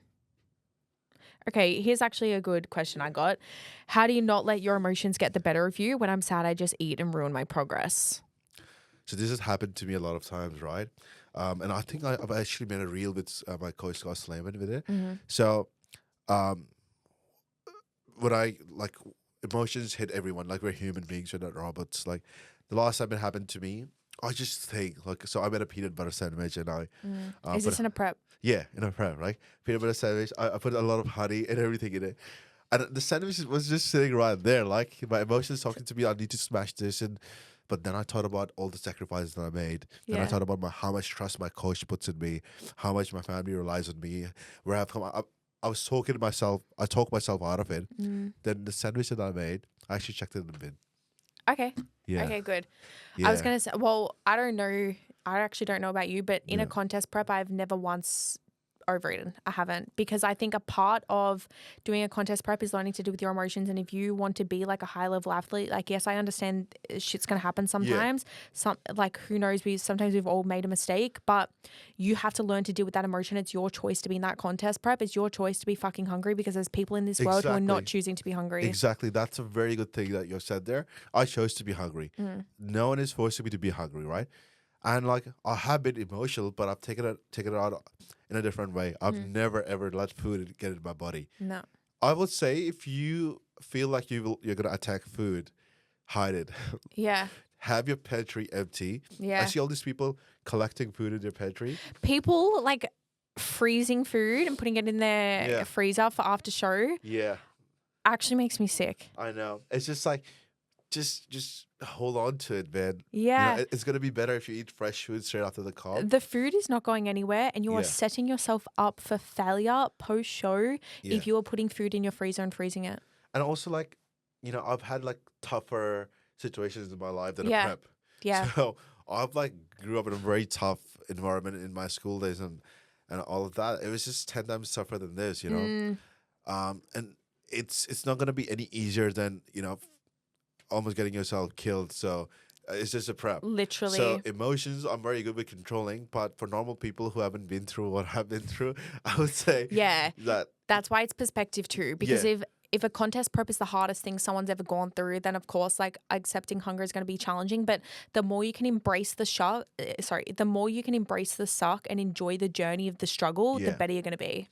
Okay, here's actually a good question I got. How do you not let your emotions get the better of you? When I'm sad, I just eat and ruin my progress. So this has happened to me a lot of times, right? And I think I've actually made a reel with my coach Scott Slayman with it. So when I like emotions hit everyone, like we're human beings, we're not robots. Like the last time it happened to me, I just think like so I made a peanut butter sandwich and I Is this in a prep? yeah, in a prep, right? Peanut butter sandwich. I put a lot of honey and everything in it. And the sandwich was just sitting right there. Like my emotions talking to me, I need to smash this. But then I thought about all the sacrifices that I made. And I Yeah. thought about how much trust my coach puts in me, how much my family relies on me, where I've come. I was talking to myself. I talked myself out of it. Then the sandwich that I made, I actually checked it in the bin. Okay. Yeah. Okay, good. Yeah. I was going to say, well, I don't know. I actually don't know about you, but in Yeah. a contest prep, I've never once overeaten. I haven't, because I think a part of doing a contest prep is learning to do with your emotions. And if you want to be like a high level athlete, like, yes, I understand shit's going to happen sometimes. Like, who knows? Sometimes we've all made a mistake, but you have to learn to deal with that emotion. It's your choice to be in that contest prep. It's your choice to be fucking hungry, because there's people in this world who are not Exactly. choosing to be hungry. Exactly. That's a very good thing that you said there. I chose to be hungry. No one is forcing me to be hungry, right? And like I have been emotional, but I've taken it out in a different way. I've never ever let food get in my body. No. I would say if you feel like you're gonna attack food, hide it. Yeah. Have your pantry empty. Yeah. I see all these people collecting food in their pantry. People like freezing food and putting it in their Yeah. freezer for after show Yeah, actually makes me sick. I know. It's just like, just hold on to it, man. Yeah. You know, it's gonna be better if you eat fresh food straight after the comp. The food is not going anywhere, and you are Yeah. setting yourself up for failure post show Yeah. if you are putting food in your freezer and freezing it. And also, like, you know, I've had like tougher situations in my life than Yeah. a prep. Yeah. So I've like grew up in a very tough environment in my school days and all of that. It was just 10 times tougher than this, you know. And it's not gonna be any easier than, you know, almost getting yourself killed. So it's just a prep. Literally. So emotions, I'm very good with controlling, but for normal people who haven't been through what I've been through, I would say yeah. that That's why it's perspective too. Because Yeah. if a contest prep is the hardest thing someone's ever gone through, then of course like accepting hunger is going to be challenging. But the more you can embrace the more you can embrace the suck and enjoy the journey of the struggle, the Yeah. better you're going to be.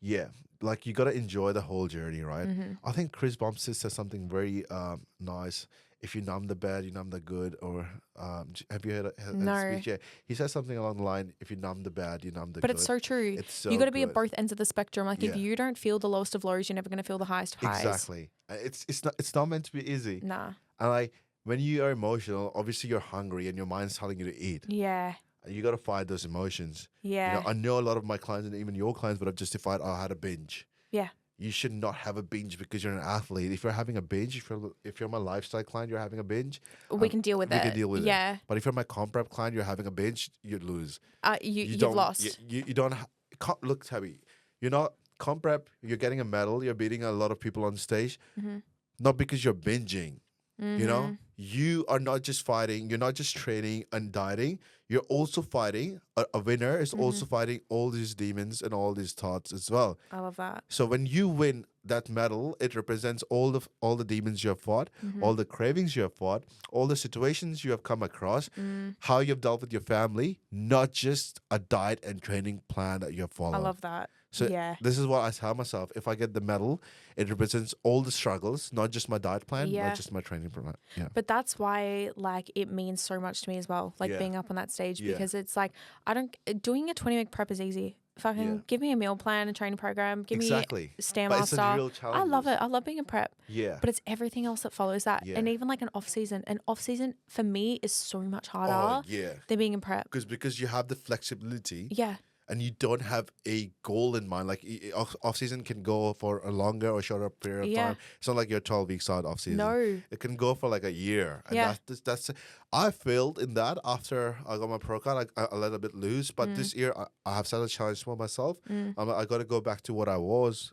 yeah, like you gotta enjoy the whole journey, right? Mm-hmm. I think Chris Bumstead says something very nice. If you numb the bad, you numb the good. Or have you heard No. a speech? Yeah, he says something along the line: if you numb the bad, you numb the But good. it's so true. It's so you got to be at good. both ends of the spectrum. Like if Yeah. you don't feel the lowest of lows, you're never going to feel the highest of highs. Exactly. It's not meant to be easy. Nah. And like when you are emotional, obviously you're hungry and your mind's telling you to eat. Yeah. And you got to fight those emotions. Yeah. I know a lot of my clients and even your clients would have justified, oh, I had a binge. Yeah. You should not have a binge because you're an athlete. If you're having a binge, if you're my lifestyle client, you're having a binge. We can deal with we it. can deal with it. Yeah. But if you're my comp rep client, you're having a binge, you'd lose. You've don't, lost. You don't look, Tabby. You're not comp rep. You're getting a medal. You're beating a lot of people on stage, not because you're binging. You are not just fighting. You're not just training and dieting. You're also fighting. A winner is also fighting all these demons and all these thoughts as well. I love that. So when you win that medal, it represents all the demons you have fought, all the cravings you have fought, all the situations you have come across, how you've dealt with your family, not just a diet and training plan that you have followed. I love that. So yeah. this is what I tell myself. If I get the medal, it represents all the struggles, not just my diet plan, not just my training plan. Yeah. But that's why, like, it means so much to me as well, like being up on that stage, because it's like, doing a 20-week prep is easy. Fucking give me a meal plan, a training program, give me Stairmaster. I love it. I love being a prep. Yeah. But it's everything else that follows that. Yeah. And even like an off season. An off season for me is so much harder than being in prep. Because you have the flexibility. Yeah. And you don't have a goal in mind. Like off season can go for a longer or shorter period of time. It's not like you're 12 weeks out off season. No, it can go for like a year. And that's I failed in that after I got my pro card. I let a bit loose, but this year I have set a challenge for myself. I got to go back to what I was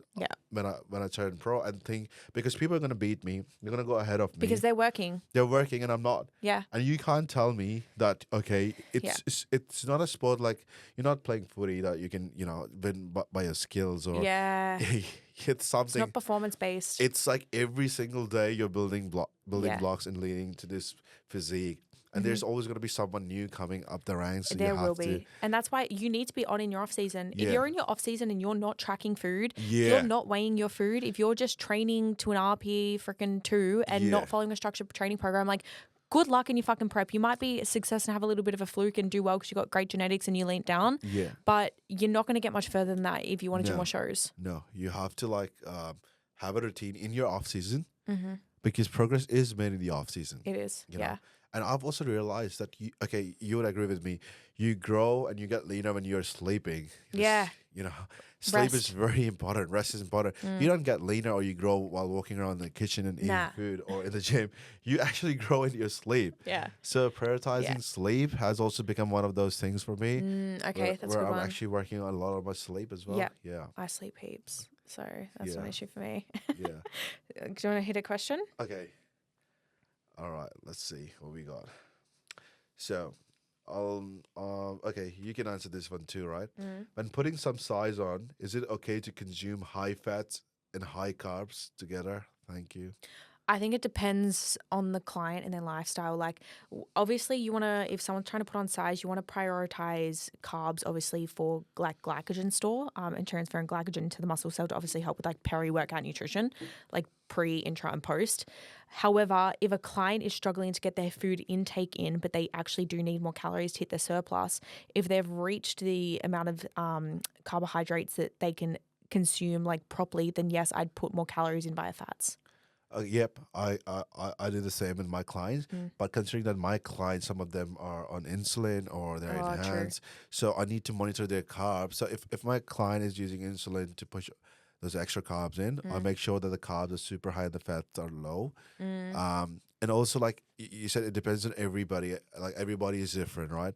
when I turned pro and think, because people are gonna beat me. They're gonna go ahead of me because they're working. They're working and I'm not. Yeah. And you can't tell me that, okay, it's not a sport like you're not playing footy that you can, win by your skills or it's something. It's not performance based. It's like every single day you're building blocks and leading to this physique. And there's always going to be someone new coming up the ranks. So there will be. And that's why you need to be on in your off season. If you're in your off season and you're not tracking food, you're not weighing your food, if you're just training to an RP freaking 2 and not following a structured training program, like, good luck in your fucking prep. You might be a success and have a little bit of a fluke and do well because you got great genetics and you lean down. Yeah. But you're not going to get much further than that if you want to do more shows. No, you have to have a routine in your off season because progress is made in the off season. It is. You know? And I've also realized that you would agree with me. You grow and you get leaner when you're sleeping. Sleep is very important. Rest is important. You don't get leaner or you grow while walking around the kitchen and eating food or in the gym. You actually grow in your sleep. Yeah. So prioritizing sleep has also become one of those things for me. Okay, that's where good I'm one. actually working on a lot of my sleep as well. Yeah. I sleep heaps. So that's an issue for me. Yeah. Do you want to hit a question? Okay. All right, let's see what we got. So, okay, you can answer this one too, right? When putting some size on, is it okay to consume high fats and high carbs together? Thank you. I think it depends on the client and their lifestyle. Like, obviously, you want to, if someone's trying to put on size, you want to prioritize carbs, obviously, for like glycogen store and transferring glycogen to the muscle cell to obviously help with like peri-workout nutrition, like pre, intra, and post. However, if a client is struggling to get their food intake in, but they actually do need more calories to hit their surplus, if they've reached the amount of carbohydrates that they can consume like properly, then yes, I'd put more calories in via fats. Yep, I do the same with my clients, but considering that my clients, some of them are on insulin or they're enhanced, so I need to monitor their carbs. So if my client is using insulin to push those extra carbs in, I make sure that the carbs are super high and the fats are low. And also, like you said, it depends on everybody. Like everybody is different, right?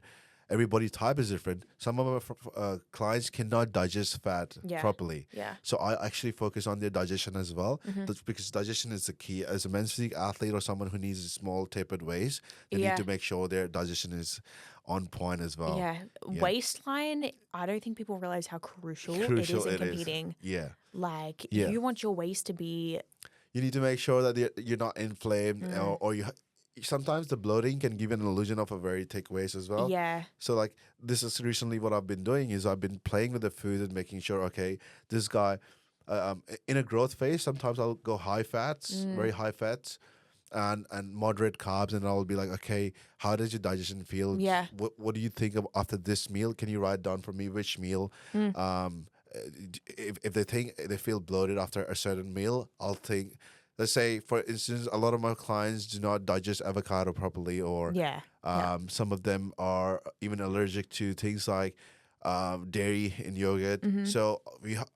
Everybody's type is different. Some of our clients cannot digest fat properly. Yeah. So I actually focus on their digestion as well. That's because digestion is the key. As a men's physique athlete or someone who needs a small tapered waist, they need to make sure their digestion is on point as well. Yeah. Waistline, I don't think people realize how crucial it is in competing. Yeah. Like, you want your waist to be... You need to make sure that you're not inflamed or you... Sometimes the bloating can give an illusion of a very thick waist as well. Yeah. So like this is recently what I've been doing is I've been playing with the food and making sure, okay, this guy in a growth phase, sometimes I'll go high fats, very high fats and moderate carbs. And I'll be like, okay, how does your digestion feel? Yeah. What do you think of after this meal? Can you write down for me which meal? If they think they feel bloated after a certain meal, I'll think, let's say, for instance, a lot of my clients do not digest avocado properly, or Yeah. some of them are even allergic to things like dairy in yogurt. Mm-hmm. So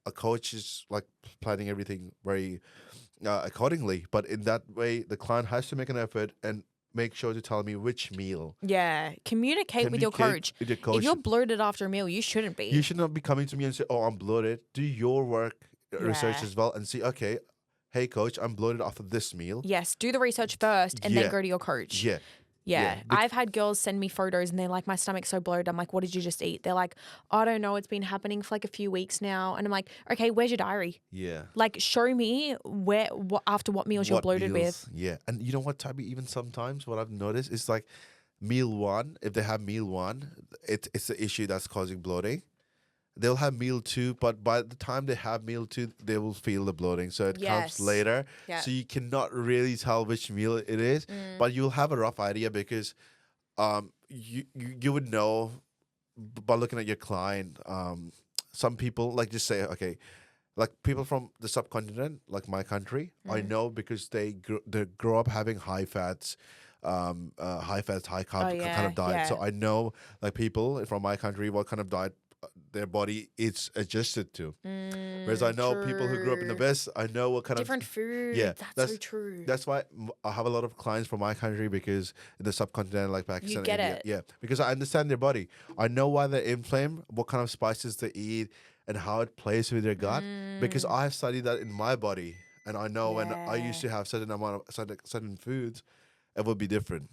a coach is like planning everything very accordingly. But in that way, the client has to make an effort and make sure to tell me which meal. Yeah. Communicate with your coach. With your If coach. you're bloated after a meal, you shouldn't be. You should not be coming to me and say, "Oh, I'm bloated." Do your work research Yeah. as well and see, okay, hey coach, I'm bloated after this meal. Yes. Do the research first and then Yeah. go to your coach. Yeah. Yeah. I've had girls send me photos and they're like, my stomach's so bloated. I'm like, what did you just eat? They're like, I don't know. It's been happening for like a few weeks now. And I'm like, okay, where's your diary? Yeah. Like, show me after what meals you're bloated with. Yeah. And you know what, Tabby, even sometimes what I've noticed is like meal one, if they have meal one, it's the issue that's causing bloating. They'll have meal two, but by the time they have meal two, they will feel the bloating. So it comes later. Yeah. So you cannot really tell which meal it is, but you'll have a rough idea because you would know by looking at your client. Some people, like, just say, okay, like people from the subcontinent, like my country, I know because they grow up having high fats, high carb kind of diet. Yeah. So I know like people from my country what kind of diet their body is adjusted to. Whereas I know people who grew up in the West, I know what kind different of food. Yeah, that's so true. That's why I have a lot of clients from my country, because in the subcontinent, like Pakistan, You get India, it. yeah, because I understand their body. I know why they're inflamed, what kind of spices they eat, and how it plays with their gut. Because I have studied that in my body, and I know when I used to have certain amount of certain foods, it would be different.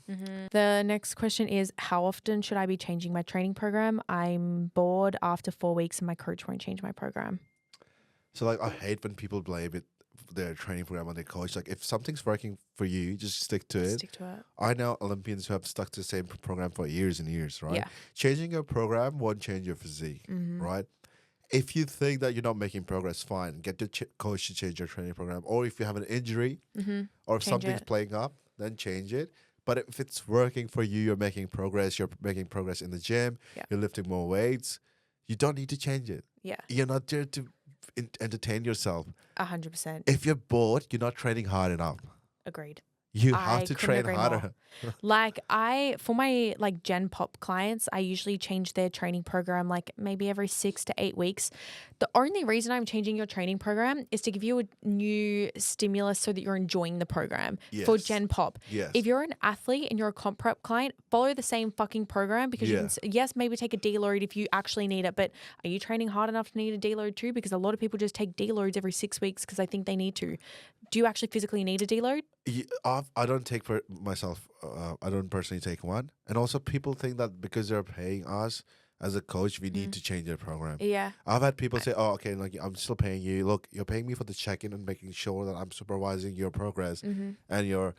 The next question is, how often should I be changing my training program? I'm bored after 4 weeks and my coach won't change my program. So like, I hate when people blame it, their training program on their coach. Like, if something's working for you, just stick to it. Stick to it. I know Olympians who have stuck to the same program for years and years, right? Yeah. Changing your program won't change your physique, right? If you think that you're not making progress, fine. Get your coach to change your training program. Or if you have an injury, or if something's playing up, then change it. But if it's working for you, you're making progress in the gym, you're lifting more weights, you don't need to change it. Yeah. You're not there to entertain yourself. 100%. If you're bored, you're not training hard enough. Agreed. You have to train harder. Like for my like Gen Pop clients, I usually change their training program like maybe every 6 to 8 weeks. The only reason I'm changing your training program is to give you a new stimulus so that you're enjoying the program for Gen Pop. Yes. If you're an athlete and you're a comp prep client, follow the same fucking program because you can, maybe take a deload if you actually need it, but are you training hard enough to need a deload too? Because a lot of people just take deloads every 6 weeks because they think they need to. Do you actually physically need a deload? I don't take myself. I don't personally take one, and also people think that because they're paying us as a coach, we need to change their program. Yeah, I've had people say, "Oh, okay, like I'm still paying you. Look, you're paying me for the check-in and making sure that I'm supervising your progress and your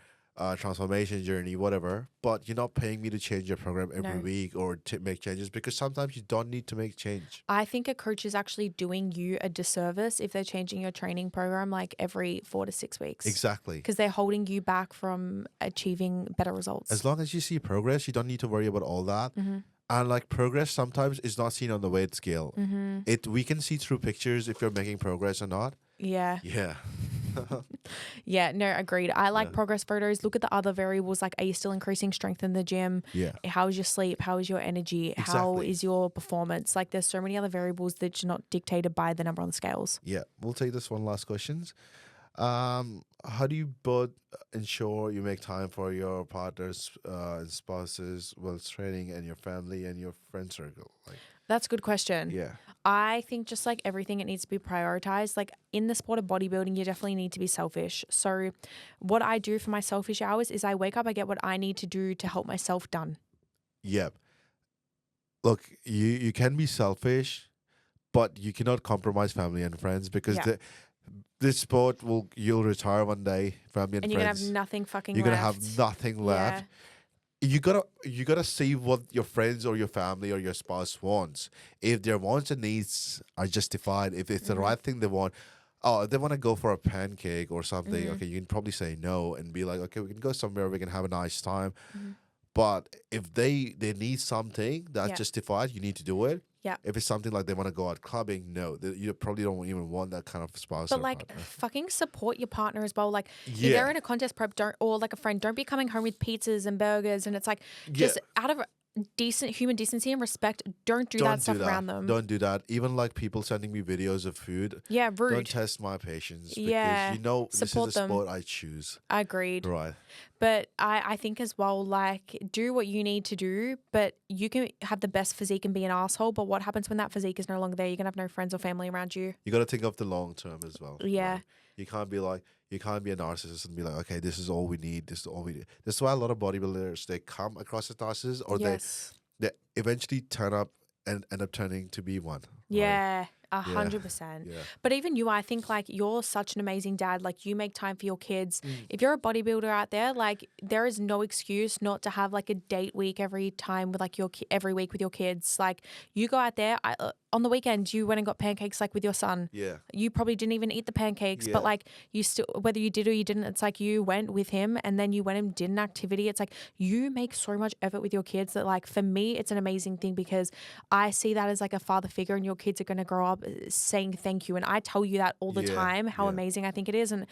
transformation journey, whatever. But you're not paying me to change your program every week or to make changes, because sometimes you don't need to make change." I think a coach is actually doing you a disservice if they're changing your training program like every 4 to 6 weeks. Exactly. Because they're holding you back from achieving better results. As long as you see progress, you don't need to worry about all that. And like, progress sometimes is not seen on the weight scale. We can see through pictures if you're making progress or not. Yeah. Yeah. Yeah, no, agreed. I like progress photos. Look at the other variables, like, are you still increasing strength in the gym? Yeah. How is your sleep? How is your energy? How is your performance? Like, there's so many other variables that are not dictated by the number on the scales. Yeah. We'll take this one last questions. How do you both ensure you make time for your partners and spouses while training, and your family and your friend circle? That's a good question. Yeah. I think just like everything, it needs to be prioritized. Like in the sport of bodybuilding, you definitely need to be selfish. So what I do for my selfish hours is I wake up, I get what I need to do to help myself done. Yep. Look, you can be selfish, but you cannot compromise family and friends, because this sport you'll retire one day, family and friends. And you're going to have nothing fucking left. You're going to have nothing left. You gotta see what your friends or your family or your spouse wants. If their wants and needs are justified, if it's the right thing they want, if they want to go for a pancake or something, okay, you can probably say no and be like, okay, we can go somewhere, we can have a nice time. But if they need something that's justified, you need to do it. Yeah. If it's something like they want to go out clubbing, no, you probably don't even want that kind of spouse But or like, partner. fucking support your partner as well. Like, if Yeah. they're in a contest prep, or like a friend, don't be coming home with pizzas and burgers. And it's like, just out of decent human decency and respect, don't do that stuff around them. Don't do that. Even like people sending me videos of food. Yeah, rude. Don't test my patience because Yeah, this is support the them. sport I choose. Agreed. Right. But I think as well, like, do what you need to do, but you can have the best physique and be an asshole. But what happens when that physique is no longer there? You're going to have no friends or family around you. You got to think of the long term as well. Yeah. Right? You can't be a narcissist and be like, okay, this is all we need. This is all we need. That's why a lot of bodybuilders, they come across as narcissists or they eventually turn up and end up turning to be one. Yeah. 100%. Yeah. But even you, I think like you're such an amazing dad. Like you make time for your kids. If you're a bodybuilder out there, like there is no excuse not to have like a date week every time with like every week with your kids. Like you go out there on the weekend, you went and got pancakes like with your son. Yeah. You probably didn't even eat the pancakes, but like you still, whether you did or you didn't, it's like you went with him and then you went and did an activity. It's like you make so much effort with your kids that like for me, it's an amazing thing because I see that as like a father figure and your kids are going to grow up saying thank you. And I tell you that all the time, how amazing I think it is. And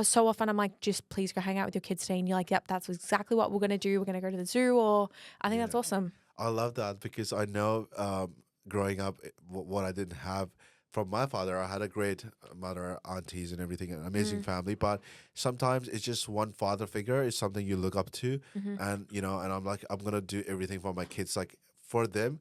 so often I'm like, just please go hang out with your kids today. And you're like, yep, that's exactly what we're going to do. We're going to go to the zoo, or I think that's awesome. I love that because I know growing up, what I didn't have from my father, I had a great mother, aunties and everything, an amazing family. But sometimes it's just one father figure is something you look up to. And, and I'm like, I'm going to do everything for my kids. Like for them,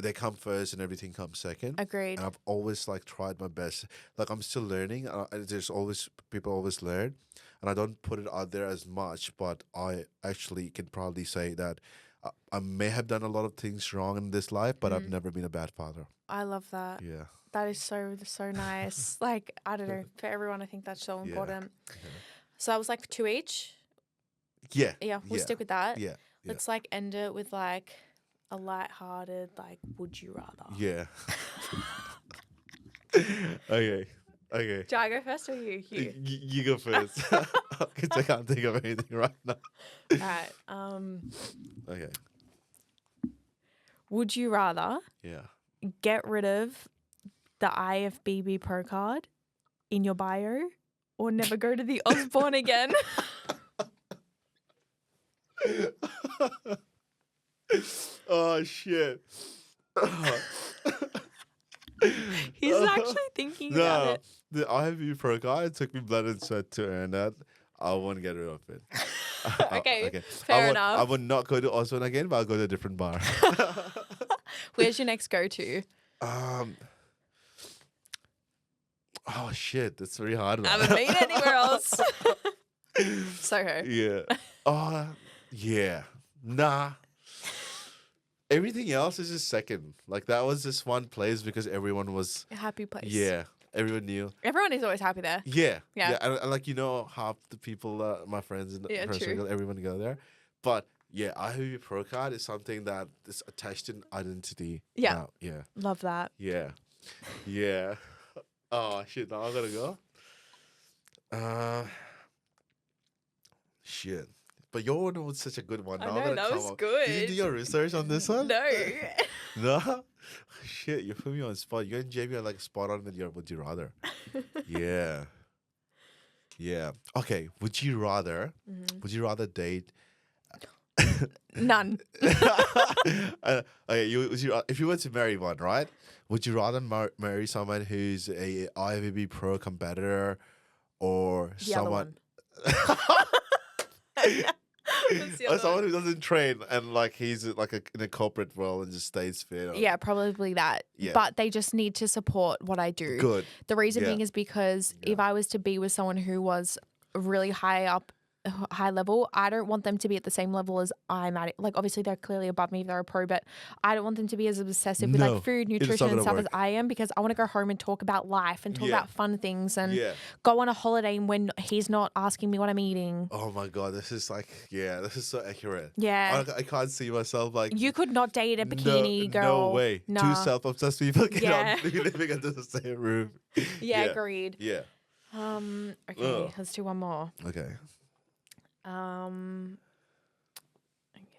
they come first and everything comes second. Agreed. And I've always like tried my best. Like I'm still learning. There's always people always learn, and I don't put it out there as much. But I actually can proudly say that I may have done a lot of things wrong in this life, but I've never been a bad father. I love that. Yeah. That is so nice. Like I don't know, for everyone, I think that's so important. So I was like 2 each. Yeah. Yeah, we'll stick with that. Yeah. Let's like end it with like a light-hearted, like, would you rather? Yeah. Okay. Do I go first or you? You go first. Because I can't think of anything right now. All right. Okay. Would you rather get rid of the Ifbb Pro card in your bio or never go to the Osborne again? Oh, shit. He's actually thinking about it. The IFB Pro card took me blood and sweat to earn that. I won't get rid of it. Okay, fair enough. I would not go to Osborne again, but I'll go to a different bar. Where's your next go-to? Oh, shit. That's very hard. I haven't been anywhere else. Soho. Yeah. Yeah. Nah. Everything else is just second. Like that was just one place because everyone was A happy place. Yeah. Everyone knew. Everyone is always happy there. Yeah. Yeah. And like half the people, my friends in the friend circle, everyone go there. But yeah, IFB Pro card is something that is attached to an identity. Yeah. Now. Yeah. Love that. Yeah. Yeah. Oh shit! Now I gotta go. Shit. But your one was such a good one. I Now know, I'm gonna that come was up. good. Did you do your research on this one? No. No? Shit, you put me on spot. You and Jamie are like spot on with your would you rather. Yeah. Yeah. Okay. Would you rather date None. okay, if you were to marry one, right? Would you rather marry someone who's a IFBB Pro competitor or The someone other or someone who doesn't train and like he's like in a corporate world and just stays fit? Yeah, probably that. Yeah. But they just need to support what I do. Good. The reason being is because if I was to be with someone who was really high level, I don't want them to be at the same level as I'm at. Like obviously they're clearly above me if they're a pro, but I don't want them to be as obsessive with like food, nutrition and stuff as I am, because I want to go home and talk about life and talk about fun things and go on a holiday when he's not asking me what I'm eating. Oh my god, this is like this is so accurate. Yeah. I can't see myself like you could not date a bikini girl. No way. Nah. Two self-obsessed people cannot be living under the same roof. Yeah, agreed. Yeah. Okay, let's do one more. Okay.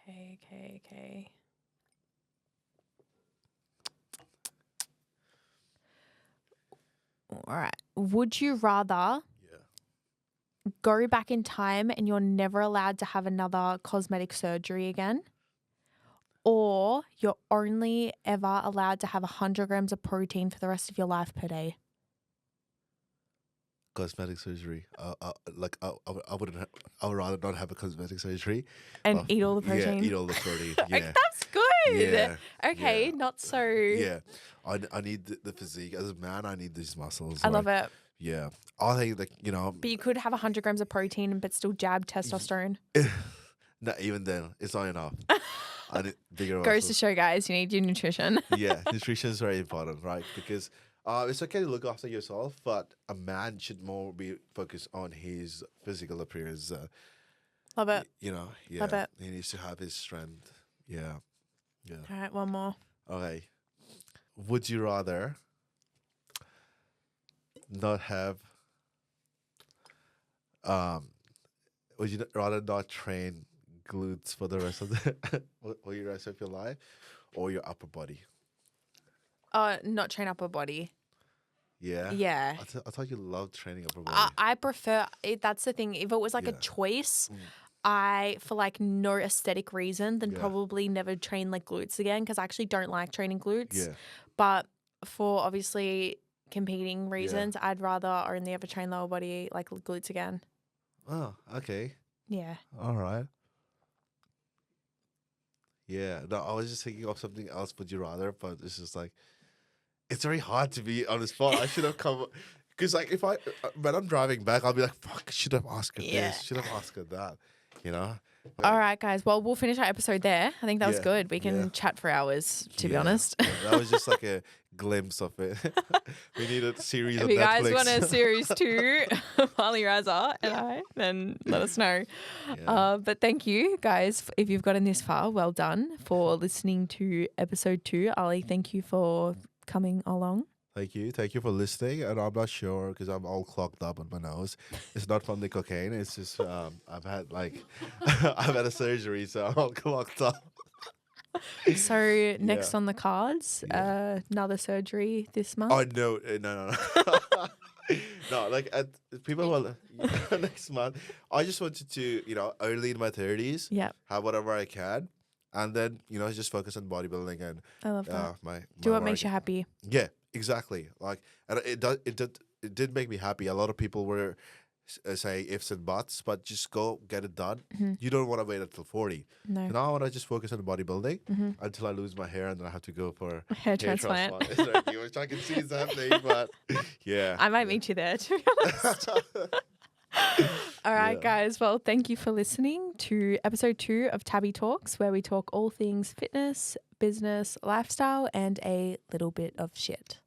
Okay. All right. Would you rather go back in time and you're never allowed to have another cosmetic surgery again? Or you're only ever allowed to have 100 grams of protein for the rest of your life per day? Cosmetic surgery. I wouldn't. I would rather not have a cosmetic surgery And eat all the protein? Yeah, eat all the protein. Okay, Yeah, that's good. yeah. Okay, Yeah. not so. Yeah. I need the physique as a man. I need these muscles. I love it. Yeah, I think But you could have 100 grams of protein but still jab testosterone. not even then. It's not enough. I need bigger Goes to muscles. show, guys, you need your nutrition. Yeah, nutrition is very important, right? Because it's okay to look after yourself, but a man should more be focused on his physical appearance. Love it. Yeah, Love it. he needs to have his strength. Yeah, yeah. All right, one more. Okay. Would you rather not have would you rather not train glutes for the rest of the rest of your life, or your upper body? Not train upper body. Yeah. Yeah. I thought you loved training upper body. I prefer it. That's the thing. If it was like a choice, I, for like no aesthetic reason, then probably never train like glutes again, because I actually don't like training glutes. Yeah. But for obviously competing reasons, I'd rather only ever train lower body, like glutes again. Oh, okay. Yeah. All right. Yeah. No, I was just thinking of something else. Would you rather? But it's just like, it's very hard to be on the spot. I should have come. Because like if when I'm driving back, I'll be like, fuck, I should have asked her this. Should have asked her that. You know? All right, guys. Well, we'll finish our episode there. I think that was good. We can chat for hours, to be honest. Yeah, that was just like a glimpse of it. We need a series If on you Netflix. guys want a series 2, Marley, Raza and I, then let us know. But thank you, guys. If you've gotten this far, well done for listening to episode 2. Ali, thank you for coming along. Thank you for listening. And I'm not sure because I'm all clogged up on my nose. It's not from the cocaine. It's just I've had a surgery, so I'm all clogged up. So next on the cards, another surgery this month. Oh no. No, like people who are next month. I just wanted to, early in my 30s, have whatever I can, and then just focus on bodybuilding and I love that. my Do what makes you happy. Yeah, exactly. Like, and it did make me happy. A lot of people were say ifs and buts, but just go get it done. You don't want to wait until 40. No. Now I want to just focus on bodybuilding until I lose my hair, and then I have to go for hair transplant. Which I can see is happening, but yeah. I might meet you there, to be honest. All right, guys. Well, thank you for listening to episode 2 of Tabby Talks, where we talk all things fitness, business, lifestyle, and a little bit of shit.